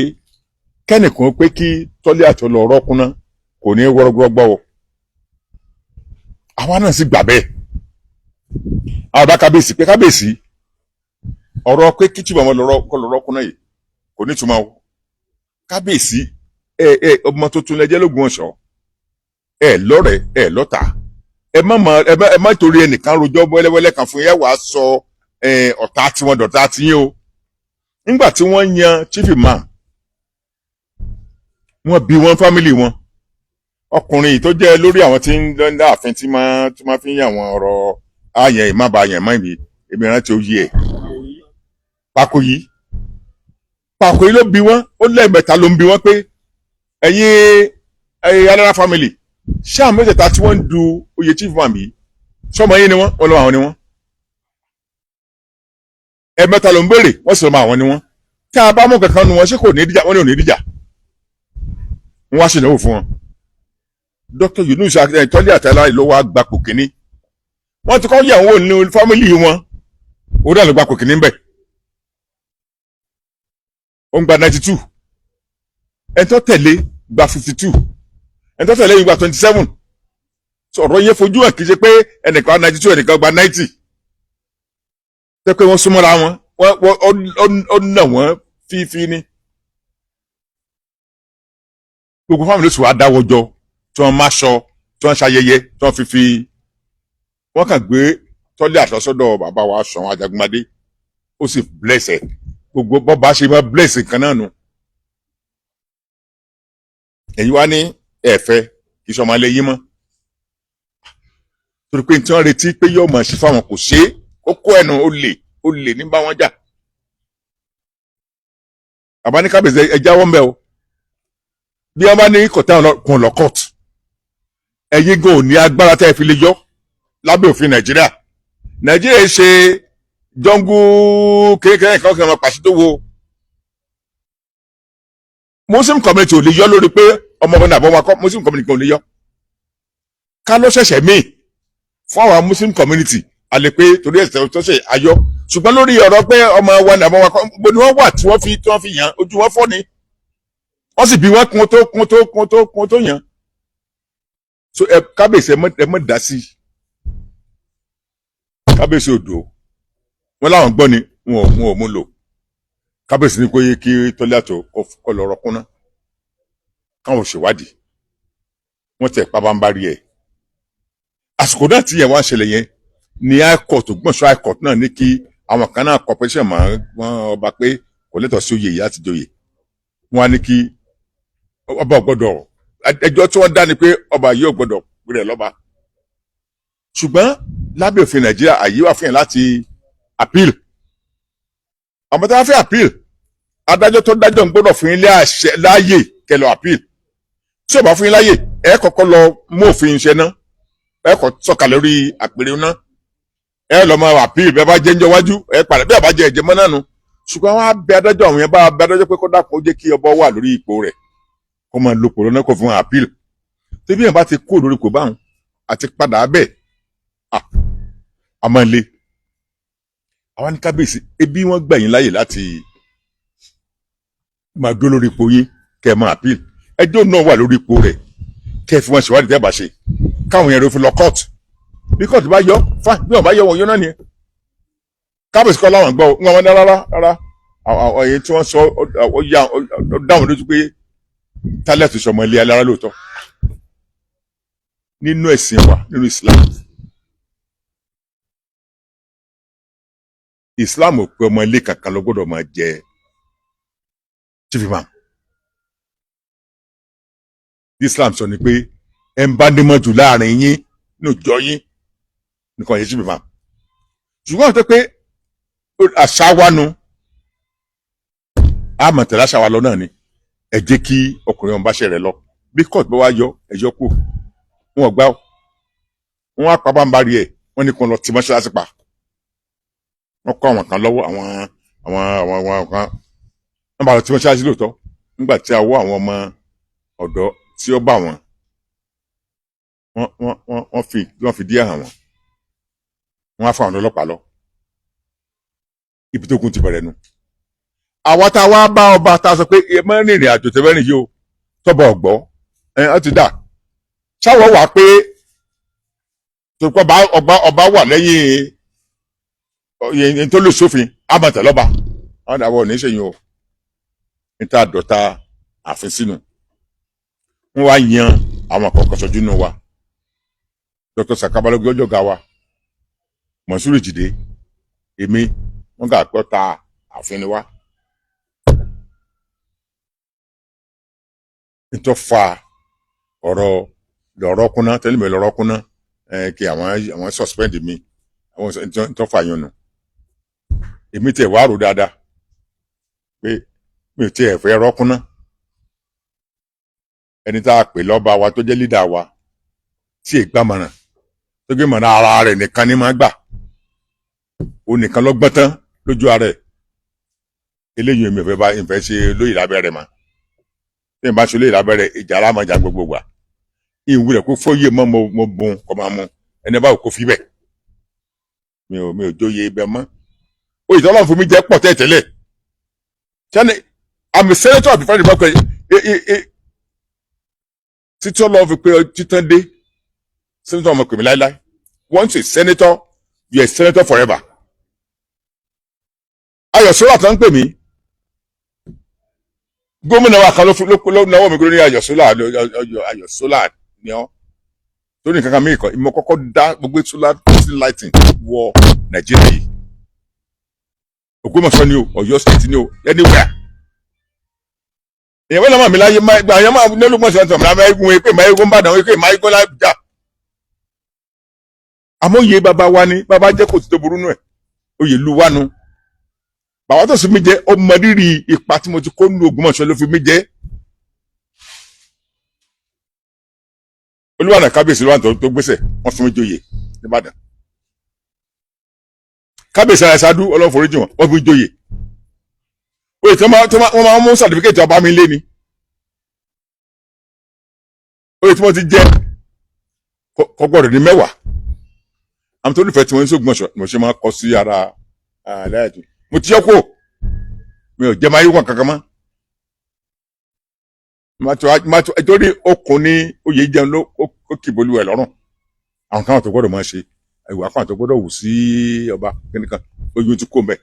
kẹ́nìkan pé kí tọ́lé àti ọlọ́rọ́ kúnná kò ní wọ́rọ́gbọ́rọ́gbọ́ o àwa náà sì gbà bẹ́ẹ̀ àwọn bá kábíyèsí pé kábíyèsí ọ̀rọ̀ pé kí tí bàmọ́ lọ́rọ́ kúnná yìí kò ní túmọ̀ o kábíyèsí ọmọ tuntun lẹ́jẹ́ l'Ógbómọ̀ṣọ́ lọ́rẹ̀ẹ́ lọ́tà ẹ má torí ẹnìkan rojọ́ wẹ́lẹ́wẹ́lẹ́ kan fún yẹn wàá sọ ọ̀tá tiwọn dọ̀tá tiyín o nígbà tí wọ́n yan chief imam wọ́n bí wọn fámìlì wọn ọkùnrin tó jẹ́ lórí àwọn tí ń dá ààfin tí máa fi ń yàn wọn ọ̀rọ̀ ààyè ìmába àyàn mọ́ èmi rántí oyè ẹ̀ Pakoyi ló bí wọn ó lẹ́ẹ̀mẹ́ta ló ń bí wọn pé ẹ̀yin Alára family ṣé àwọn mẹ́tẹ̀ẹ̀ta tí wọ́n ń du oyè chief imam yìí sọmọ yín ni wọ́n lọ́wọ́ àwọn ni wọ́n ẹ̀mẹ́ta ló ń béèrè wọ́n sì lọ́mọ àwọn ni wọ́n tí a bá mú kankan nu wọn ṣé kò ní ìdíjà wọ́n ní ò ní ìdíjà wọ́n wá ṣèlówó fún wọn Dr. Yunus tọ́lé àtàlà ló wá gbapò kínní wọ́n ti kọ́ yàwó ní fámìlì wọn ó dà ló gbapò kínní bẹ̀ ó ń gba 92 ẹni tó tẹ̀lé gba 52 ẹni tó tẹ̀lé yìí gba 27 sọ̀rọ̀ yẹn fojú hàn kì í ṣe pé ẹnìkan 92 ẹnìkan gba 90 tẹ́ pé wọ́n súnmọ́ra wọn ó nà wọ́n fífi ní. gbogbo fáwọn olóṣù wa dáwọ́ jọ tí wọ́n máa ṣọ tí wọ́n ṣayẹyẹ tí wọ́n fi wọ́n kàn gbé tọ́lé àtọ́sọ́dọ̀ bàbá wa Ṣọ̀ún Ajagunmadé ó sì blẹ̀sẹ̀ gbogbo bọ́ba ṣe máa blẹ̀sẹ̀ kan náà nù. ẹ̀yin wá ní ẹ̀fẹ́ kì í ṣọmọ alẹ́ yín mọ́ torí pé tí wọ́n retí pé yóò mọ̀ sí fáwọn kò ṣe é ó kó ẹnu ó lè ní bá wọn jà. àbá ní kábíyèsí ẹ jáwọ́ ń bẹ̀ o bí wọ́n bá ní kọ̀tà kan lọ court ẹ̀yin gan ò ní agbára tẹ́ ẹ fi lè yọ lábẹ́ òfin Nàìjíríà ṣe jọ́ngú kékeré kan kí wọ́n pàṣẹ tó wo Muslim community ò lè yọ lórí pé ọmọ ọmọ nàbọ̀ wọn kọ́ Muslim community ò lè yọ ká ló ṣẹ̀ṣẹ̀ míì fún àwọn Muslim community a lè pé torí ẹ̀sẹ̀ tó ṣe ayọ́ ṣùgbọ́n lórí ọ̀rọ̀ pé ọmọ wa nàbọ̀ wọn kọ́ gbogbo ni wọ́n wà tí wọ́n fi yàn ojú wọn fọ́ ni wọ́n sì bí wọ́n kún tó yàn so kábíyèsí ẹ mọ̀ dá sí kábíyèsí odò wọn láwọn gbọ́ ni wọn ò mú lò kábíyèsí ní kó yé kí tọ́lẹ́àtò kọ́ lọ rọkúnná káwọn ṣèwádìí wọ́n tẹ̀ pabambarí ẹ̀ àsìkò náà tí yẹn wá ń ṣẹlẹ̀ yẹn ní high court Ògbómọ̀ṣọ́ high court náà ní kí àwọn kan náà corporation máa wọn ọba pé kò lẹ́tọ̀ọ́ sí oyè yìí láti joyè wọn á ní kí ọba ò gbọ́dọ̀ ẹjọ́ tí wọ́n dá ni pé ọba yìí ò gbọ́dọ̀ rẹ̀ lọ́ba ṣùgbọ́n lábẹ́ òfin Nàìjíríà àyè wà fún yẹn láti appeal àmọ́ tí wọ́n fẹ́ appeal adájọ́ tó dájọ́ ń gbọ́dọ̀ fún yín láàyè kẹlọ appeal tí ò bá fún yín láàyè ẹ kọ́kọ́ lọ mú òfin iṣẹ́ náà ẹ kọ́ sọ̀kà lórí àpèrè náà ẹ lọ máa appeal bẹ́ẹ̀ bá jẹ́ ń jọ wájú ẹ padà bẹ́ẹ̀ bá jẹ́ ẹ̀jẹ̀ mọ́ náà nu ṣùgbọ́n wọ́n á bẹ adájọ́ àwọn yẹn bá bẹ adájọ́ pé kó dàpọ̀ ó jẹ́ kí ọba wà lórí ipò rẹ̀ kó máa lo pòrò náà kó fún appeal tí bí yẹn bá ti kó lórí ipò báwọn àti padà bẹ́ẹ̀ a máa le àwọn ní kábíyèsí ebi wọ́n gbà yín láyè láti máa dó lórí ipò yín kẹ́ ẹ máa appeal ẹjọ́ náà wà lórí ipò rẹ̀ kẹ́ ẹ fi wọn ṣèwádìí tẹ́ bá ṣe káwọn yẹn ló fi lọ court bí court bá yọ fine bí wọn bá yọ wọn yọ náà nìyẹn kábíyèsí kọ́ láwọn gbọ́ wọn ní rárá àwọn èyí tí wọ́n sọ ó dáhùn lójú pé tálẹ̀tì sọmọ ilé alára lóòótọ́ nínú ẹ̀sìn wa nínú Islam ò pé ọmọ ilé kankan ló gbọ́dọ̀ máa jẹ chief imam Islam sọ ni pé ẹ ń bá nímọ̀ jù láàrin yín ní òjò yín nìkan yẹ chief imam ṣùgbọ́n àti pé àṣà wa nu àmọ̀ tẹ̀lé àṣà wa lọ náà ni ẹ jẹ́ kí ọkùnrin ọ̀hún bá ṣe rẹ̀ lọ bí court bá wá yọ ẹ̀yọ́ kù wọn ò gbà wọn á pa bámbárí ẹ̀ wọ́n ní kí wọ́n lọ tì mọ́ṣáláṣí pa wọ́n kọ́ àwọn kan lọ́wọ́ àwọn kan wọ́n bá lọ tì mọ́ṣáláṣí lóòótọ́ nígbà tí a wọ́ àwọn ọmọ ọ̀dọ́ tí ó bá wọn wọ́n fi díẹ̀ hàn wọ́n wọ́n á fọ àwọn ọlọ́pàá lọ ibi tó kún ti bẹ̀rẹ̀ nu àwa tá a wá bá ọba tá a sọ pé ẹ mọ́ rìnrìn àjò tẹ́fẹ́rìn yìí o tọ́bọ̀ ọ̀gbọ́ ọ ti dà ṣáwọ̀ wà pé tòkọ́ ọba wà lẹ́yìn tó lè sófin àmọ̀tẹ̀ lọ́ba àwọn àdàbọ̀ ní sẹ́yìn o níta dọ̀ta àfin sínú wọ́n wá yan àwọn àkọ́kọ́ sọ́jú nù wa Dr. Sakabalógun ọjọ́ ga wa Mọ̀súrù Jìdé èmi wọ́n gà pọ́ ta àfin ni wa. Nítorí fa ọ̀rọ̀ kúnná tẹ́lẹ̀ mi lọ́rọ̀ kúnná kí àwọn suspend mi àwọn nítorí fa yẹn nù èmi tẹ̀ wá rò dáadáa pé mi ò tiẹ̀ fẹ́ rọ́kúnná ẹni tá a pè lọ́ba wa tó jẹ́ leader wa tí è gbàmọ̀ràn tó gbé mọ̀ràn ara rẹ̀ nìkan ní máa gbà ó nìkan lọ́gbọ́n tán lójú ara ẹ̀ eléyìí èmi ò fẹ́ bá ìfẹ́ ṣe lóyè lábẹ́rẹ́ ma tí n bá ṣe lóyè lábẹ́rẹ́ ìjà alámọ̀jà gbogbo wa ìwúrẹ̀ kó fóyè mọ́ mo bùn kọ́ máa mú ẹni báwo kó fi bẹ̀ mi ò jóye ibẹ̀ mọ́ ó ìtọ́lọ́ fún mi jẹ́ pọ̀ tẹ́tẹ́lẹ̀ sani I'm a senator of the Federal Republic títí ọlọ́run fi pé títán dé senator ọmọ pèmí láíláí once a senator you are a senator forever Ayọ̀sọ́lá tó ń pè mí gómìnà wa kan ló náwó mi kúrò ní Ayọ̀sọ́lá ni ọ́ tó ní kankan mí kọ́ ìmọ̀ kọ́kọ́ dá gbogbo solar lighting wọ Nàìjíríà yìí Ògbómọ̀ṣọ́ ni o Ọ̀yọ́ state ni o anywhere èèyàn wọ́n náà mi láyé àyàn máa ní Olúmọ̀ṣọ́ ẹ̀ńtọ̀ mìíràn Mayegun èpè Mayegun bàdàn èpè Mayegun lájà àmọ́ òye bàbá wa ni bàbá jẹ́ kò sí tó burú nù ẹ̀ oyè lu wa nu bàbá tó sì mí jẹ́ ọmọ rírì ipa tí mo ti kó nínú Ògbómọ̀ṣọ́ ló fi mí jẹ́ Olúwànà kábíyèsí ló wà tó gbèsè wọ́n fi mí joyè nìbàdàn kábíyèsí ara ṣáájú Ọlọ́run foríjì wọ́n fi mí joyè oyè tí wọ́n máa ń mú sàtífíkẹ́tì ọba mi lé ni oyè tí wọ́n ti jẹ́ kọ́gbọ́dọ̀ ní 10 àmì tó nífẹ̀ẹ́ tí wọ́n ń s'Ògbómọ̀ṣọ́ mo ṣe máa kọ sí ara aláìtú mo ti yọ kó mi ò jẹ́ Mayegun kankan mọ́ torí okùn ní oyè jẹun ló ó kìbolú ẹ̀ lọ́rùn àwọn kan tó gbọ́dọ̀ máa ṣe ìwà kan tó gbọ́dọ̀ wù sí ọba kìnìkan ojú ti kó mbẹ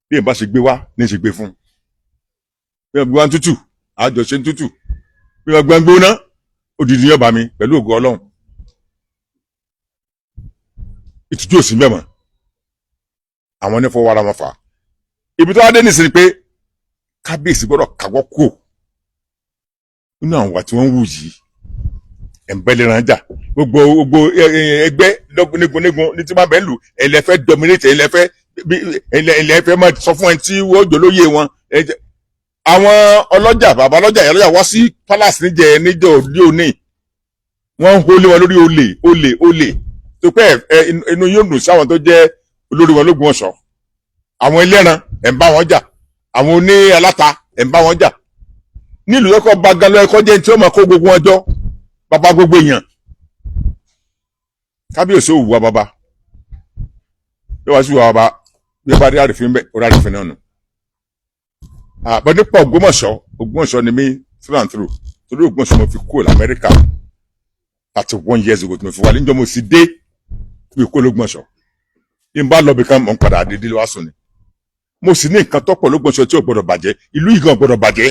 bí ẹ̀ bá ṣe gbé wá ní ṣe gbé fún bí wọ́n gbé wá ń tútù àjọṣe ń tútù bí wọ́n gbé ń gbóná odidi yọba mi pẹ̀lú ògo Ọlọ́run ìtújú òsì mẹ́mọ̀ àwọn onífọwọ́ ara wọn fà ibi tó wá dé nìsín pé kábíyèsí gbọ́dọ̀ káwọ́ kú nínú àwọn wà tí wọ́n ń wù yìí ẹ̀ǹbẹ̀lẹ̀rànjà gbogbo ẹgbẹ́ nígun ní tí wọ́n bẹ̀ ń lù ẹ̀lẹ́fẹ́ dominate ẹ̀lẹ́fẹ́ máa sọ fún ẹ tí wọ́n jò lóye wọn àwọn ọlọ́jà bàbá ọlọ́jà ìyá ọlọ́jà wá sí palace níjọ òde òní wọ́n ń holé wọn lórí olè tó pẹ́ inú yóò dùn sáwọn tó jẹ́ olórí wọn l'Ógbómọ̀ṣọ́ àwọn ẹlẹ́ran ẹ̀ ń bá wọn jà àwọn oní aláta ẹ̀ ń bá wọn jà nílùú ẹ̀kọ́ bagalọ́ ẹ̀kọ́ jẹ́ tí ó máa kó gbogbo wọn jọ bàbá gbogbo èèyàn kábíyèsí ò wá bàbá yóò wá sí wà bàbá bí ó bá rí àrífín bẹ́ẹ̀ ó rí àrífín náà nù. àbọ̀ nípa Ògbómọ̀ṣọ́ ni mí through and through torí Ògbómọ̀ṣọ́ mo fi kúrò l'Amẹ́ríkà 31 years ago tí mo fi wà níjọ́ mo sì dé mi kó l'Ógbómọ̀ṣọ́ bí n bá lọ bí kan mọ̀ ń padà dédé wá sùn ni mo sì ní nǹkan tọ́pọ̀ l'Ógbómọ̀ṣọ́ tí ò gbọ́dọ̀ bàjẹ́ ìlú yìí gan gbọ́dọ̀ bàjẹ́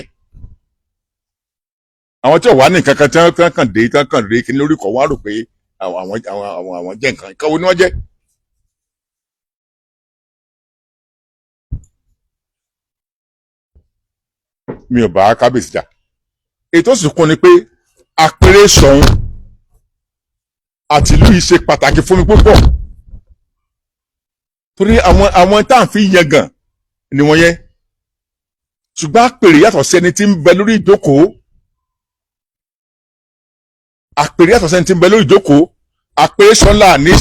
àwọn tí ò wá ní nǹkan kan tí wọ́n kàn dé tí wọ́n kàn dé kí ní lórí kọ̀ wọ́n á rò pé àwọn jẹ́ nǹkan ìkàwé ni wọ́n jẹ́. mi ò bá kábíyèsí jà ètò sì kún ni pé àpèrè Ṣọ̀ún àti ìlú yìí ṣe pàtàkì fún mi púpọ̀ torí àwọn tá à ń fi yangàn ni wọ́n yẹ ṣùgbọ́n àpèrè yàtọ̀ sí ẹni tí ń bẹ lórí ìjókòó àpèrè yàtọ̀ sẹ́ni tí ń bẹ lórí ìjókòó àpèrè Ṣọ̀ún láàní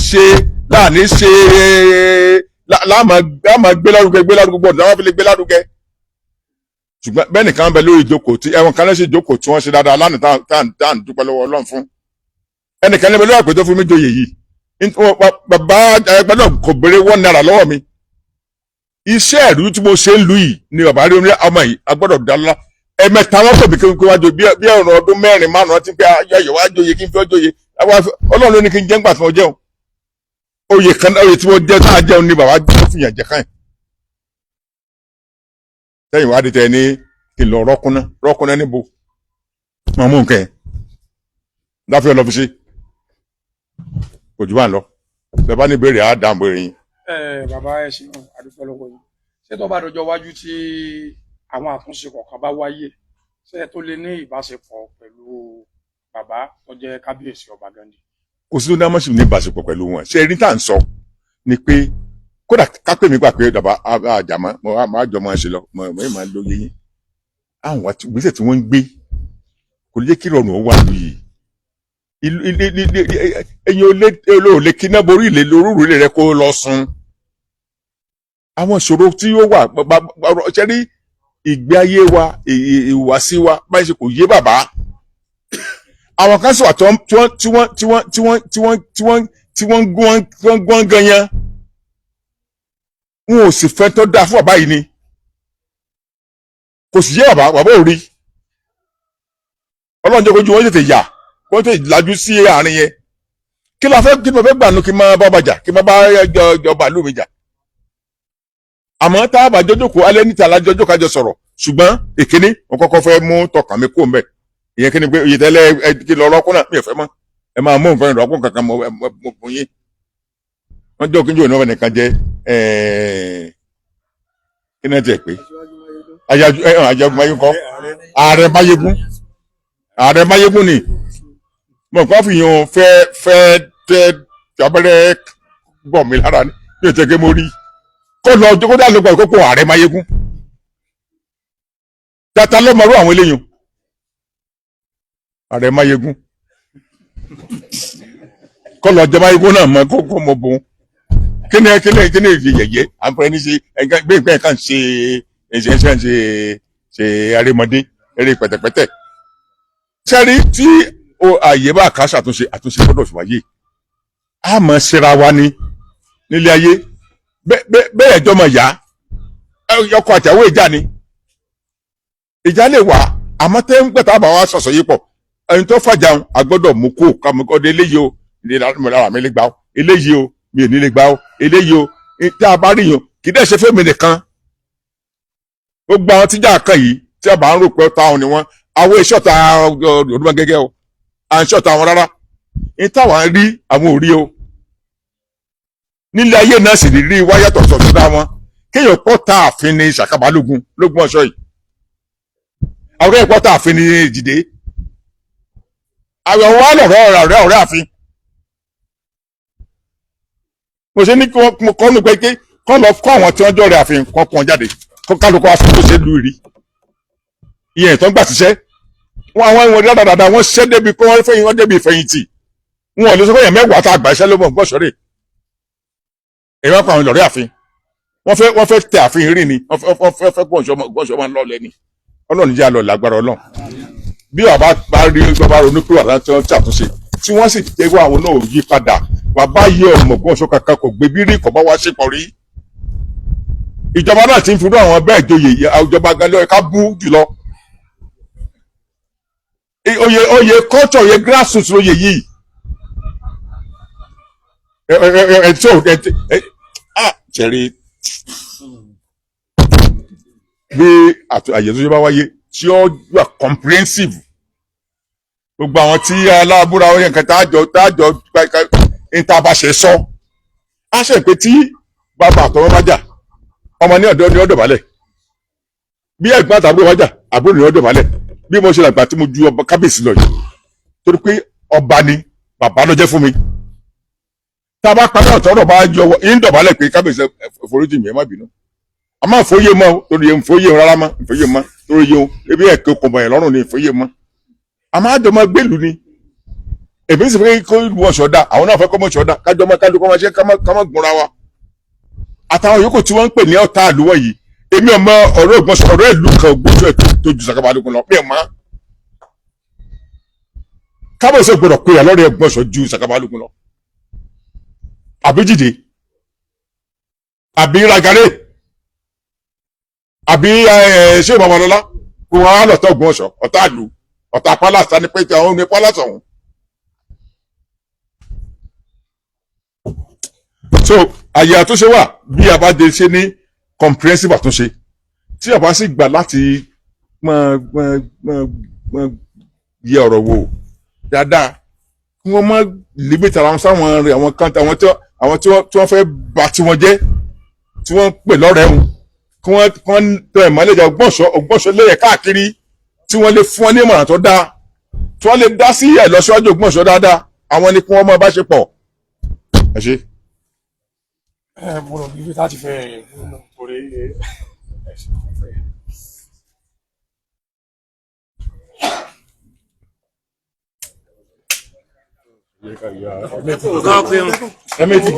ṣe láàmà gbé lárugẹ gbọ́dọ̀ láwọn fi lè gbé lárugẹ ṣùgbọ́n bẹ́ẹ̀ nìkan bẹ lórí ìjókòó tí ẹ̀wọ̀n kan lẹ́sẹ̀ ìjókòó tí wọ́n ṣe dáadáa lánàá tá à ń dúpẹ́ lọ́wọ́ Ọlọ́run fún ẹnìkan lẹ́bẹ̀ lọ́wọ́ àpèjọ fún mi joyè yìí bàbá ẹgbẹ́ náà kò béèrè £1 lọ́wọ́ mi iṣẹ́ ìlú tí mo ṣe ń lu yìí ni bàbá rí ọmọ yìí agbọ́dọ̀ dálá ẹ̀mẹ́ta wọn kò bí kí wájú bí ọ̀rọ̀ ọdún 4 5 ti pé ayọ̀ wá joyè kí n fi ọ́ joyè Ọlọ́run ló ní kí n jẹ́ ńgbà tí mo jẹun oyè tí mo jẹ́ tá a jẹun ni bàbá jẹ́ fún yàn jẹ́ káyìn sẹ́yìn wá di tẹ ní kí n lọ rọ́kúnná níbo máa mú nǹkan ẹ̀ láfẹ́ ọlọ́fíṣẹ́ kò jù bá ń lọ bẹ́ẹ̀ bá ní ìbéèrè á dá ìbéèrè yín. bàbá ẹ ṣe náà àdúgbò lọ́wọ́ yìí ṣé tó bá dọjọ́ wájú tí àwọn àtúnṣe kọ̀ọ̀kan bá wáyé ṣé tó lè ní ìbáṣepọ̀ pẹ̀lú bàbá tó jẹ́ kábíyèsí ọba Gandhi. kò sí lóńdá mọ́sí ní ìbáṣepọ̀ pẹ̀lú wọn ṣé erin tá à ń sọ ni pé kódà kápẹ́ mi gbà pé dàbà àjàmọ́ máa jọ máa ṣe lọ mọ̀ máa lóye yín àwọn ìgbésẹ̀ tí wọ́n ń gbé kò lè jẹ́ kí ìrọ̀rùn ó wà lóye ẹ̀yin olè kíná borí ilé lórúurú ilé rẹ kó lọ sùn àwọn ìṣòro tí ó wà ṣe rí ìgbé ayé wa ìhùwàsí wa báyìí ṣe kò yé bàbá àwọn kan sọ àtọ tí wọ́n gbọ́n gan yẹn wọn ò sì fẹ́ tó dáa fún bàbá yìí ni kò sì yé bàbá ò rí Ọlọ́run jẹ́ kójú wọn tètè yà kó tètè lajú sí àárín yẹn kí ló fẹ́ gbà nù kí n máa bá ọba jà kí n máa bá ọba ìlú mi jà àmọ́ tá a bá jọjọ́ kó alẹ́ níta alájọjọ́ kájọ sọ̀rọ̀ ṣùgbọ́n ìkíní wọn kọ́kọ́ fẹ́ mú tọkàn mi kó mbẹ́ ìyẹn kí ni pé oyè tẹ́lẹ̀ kí lọ rọ́kùn náà mi ò fẹ́ mọ́ ẹ máa mú nǹkan ìrọ̀kùn kankan mọ́ yín wọ́n jọ́ kíjọ́ ìnáwó nìkan jẹ́ kí náà tiẹ̀ pé Àjàgùn Máyégún kọ́ Ààrẹ Máyégún ni mo kàn fi yan fẹ́ abẹ́rẹ́ bọ̀ mí lára ní ìtẹ̀kẹ́ mo rí kó lọ kó dá lópa ìkókó Ààrẹ Máyégún tata ló mọ̀rú àwọn eléyìn Ààrẹ Máyégún kó lọ jẹ Máyégún náà mọ kókó mo bò kí ni yẹ̀yẹ́ àǹfààní ní ṣe gbé nǹkan kan ṣe arémọdé eré pẹ̀tẹ̀pẹ̀tẹ̀ sẹ́rí tí ààyè bá ká ṣàtúnṣe gbọ́dọ̀ fi wáyé a mọ̀ ṣera wa ni nílé ayé bẹ́ẹ̀ ẹjọ́ mọ̀ yá ọkọ àtìyàwó ìjà ni ìjà lè wà àmọ́ tẹ́ ń gbẹ̀tà bá wa sọ̀sọ̀ yìí pọ̀ ẹni tó fàjà a gbọ́dọ̀ mú kó kàmúkọ́dé eléyìí o ìlera mi lè gbà ó eléyìí o mi ò ní lè gbà ó eléyìí o tí a bá rí yàn kì í dẹ̀ ṣe fẹ́mi nìkan gbogbo àwọn tíjà kan yìí tí a bá ń rò pé táwọn ni wọ́n àwọn ìṣọ̀tà òdùmọ̀ gẹ́gẹ́ o à ń ṣọ̀tà wọn rárá ní táwọn rí àwọn ò rí o nílé ayé náà sì rí wáyà tọ̀tọ̀ tó dá wọn kéèyàn pọ̀ tá àfin ní Ṣàkàbálógun l'Ógbómọ̀ṣọ́ yìí àwọn ẹ̀pọ̀ tá àfin ní Èjìdé àwọn wà lọ̀rọ̀ ọ̀rẹ́ àfin mo ṣe ní kí wọ́n kọ́ ní pé kọ́ lọ kọ́ àwọn tí wọ́n jọ rẹ̀ àfin kọ́ pọ́n jáde kọ́ kálukọ́ aṣọ tó ṣe lù rí ìyẹn tó ń gbà síṣẹ́ wọn àwọn ìwọ̀n dáadáa wọ́n ṣiṣẹ́ débi kó wọ́n débi ìfẹ̀yìntì wọn ò lè sọ pé èèyàn mẹ́wàá tá a gbà iṣẹ́ ló mọ̀ gbọ́sọ̀rẹ́ èèyàn pa àwọn ìlọ̀rẹ́ àfin wọ́n fẹ́ tẹ àfin rí ni wọ́n fẹ́ gbọ́nsọ̀ máa ń lọ́ọ̀lẹ́ ni ọlọ́run jẹ́ àlọ́ lágbára ọlọ́run bí ọba bá rí ọba ronú pé wàhálà tí wọ́n ṣàtúnṣe tí wọ́n sì jẹ́wọ́ àwọn náà yí padà bàbá yẹ ọmọ gbọ́nsọ̀ kankan kò gbé bírí kò bá wá ṣe pọ̀ rí ìjọba náà ti ń fi rú àwọn bẹ́ẹ̀ joyè ìjọba galẹ́ ká bú jùlọ oyè culture oyè grassroots oyè yìí ṣẹ̀rí bí àyẹ̀tò bá wáyé tí ó wà comprehensive gbogbo àwọn tí aláàbúra oyè nǹkan tájọ níta bá ṣe sọ á ṣe pé tí bàbá àtọwọ́ bá jà ọmọ ní ọ̀dọ́ ní ọ̀dọ̀ balẹ̀ bí ẹ̀gbọ́n àtàbúrò wájà àbúrò ní ọ̀dọ̀ balẹ̀ bí mo ṣe làgbà tí mo ju ọba kábíyèsí lọ yìí torí pé ọba ni bàbá ló jẹ́ fún mi tá a bá parí ọ̀tọ́rọ̀ bá yọ ń dọ̀bálẹ̀ pé kábíyèsí foríjì mi ẹ má bínú a máa fòye mọ́ torí yẹn fòye rárá mọ́ fòye mọ́ torí yẹn ebi ẹ̀kẹ́ kọ̀ọ̀bọ̀ yẹn lọ́rùn ni fòye mọ́ a máa jọ máa gbèlú ni èmi sì fẹ́ kó ìlú ọ̀ṣọ́ dá àwọn náà fẹ́ kọ́ mọ́ ọ̀ṣọ́ dá kájọ máa kájú kọ́ máa ṣe ká má gbọ́nra wa àtàwọn yòókù tí wọ́n ń pè ní ọ̀tá àlùwọ̀ yìí èmi ọmọ ọ̀rọ̀ Ògbómọ̀ṣọ́ ọ̀rọ̀ ìlú kan Ògbómọ̀ṣọ́ tó ju Ṣàkàbálógun lọ pé mọ́ kábíyèsí gbọ́dọ̀ pé àlọ́rẹ̀ Ògbómọ̀ṣọ́ ju Ṣàkàbálógun lọ àbí Jìdé àbí Ragare àbí ṣé Babalọ́lá kó wọn á lọ́tọ̀ Ògbómọ̀ṣọ́ ọ̀tá àlù ọ̀tá pálásà ní pé àwọn ní pálásà ọ̀hún. so àyè àtúnṣe wà bí a bá dé ṣe ní comprehensive àtúnṣe tí a bá sì gbà láti yẹ ọ̀rọ̀ wò dáadáa kí wọ́n má limit ara wọn sáwọn rẹ̀ àwọn kan àwọn tí wọ́n fẹ́ bà tí wọ́n jẹ́ tí wọ́n pè lọ́rẹ̀ẹ́ wọn kí wọ́n tẹ ìmọ̀lẹ́jà Ògbómọ̀ṣọ́ lẹ́yẹ káàkiri tí wọ́n lè fún wọn ní ìmọ̀ràn tó dáa tí wọ́n lè dá sí ìlọsíwájú Ògbómọ̀ṣọ́ dáadáa àwọn ni kí wọ́n máa bá ṣe pọ̀ ẹ ṣe. mo rò bíbí láti fẹ́ torí Ẹ̀mẹ́tì.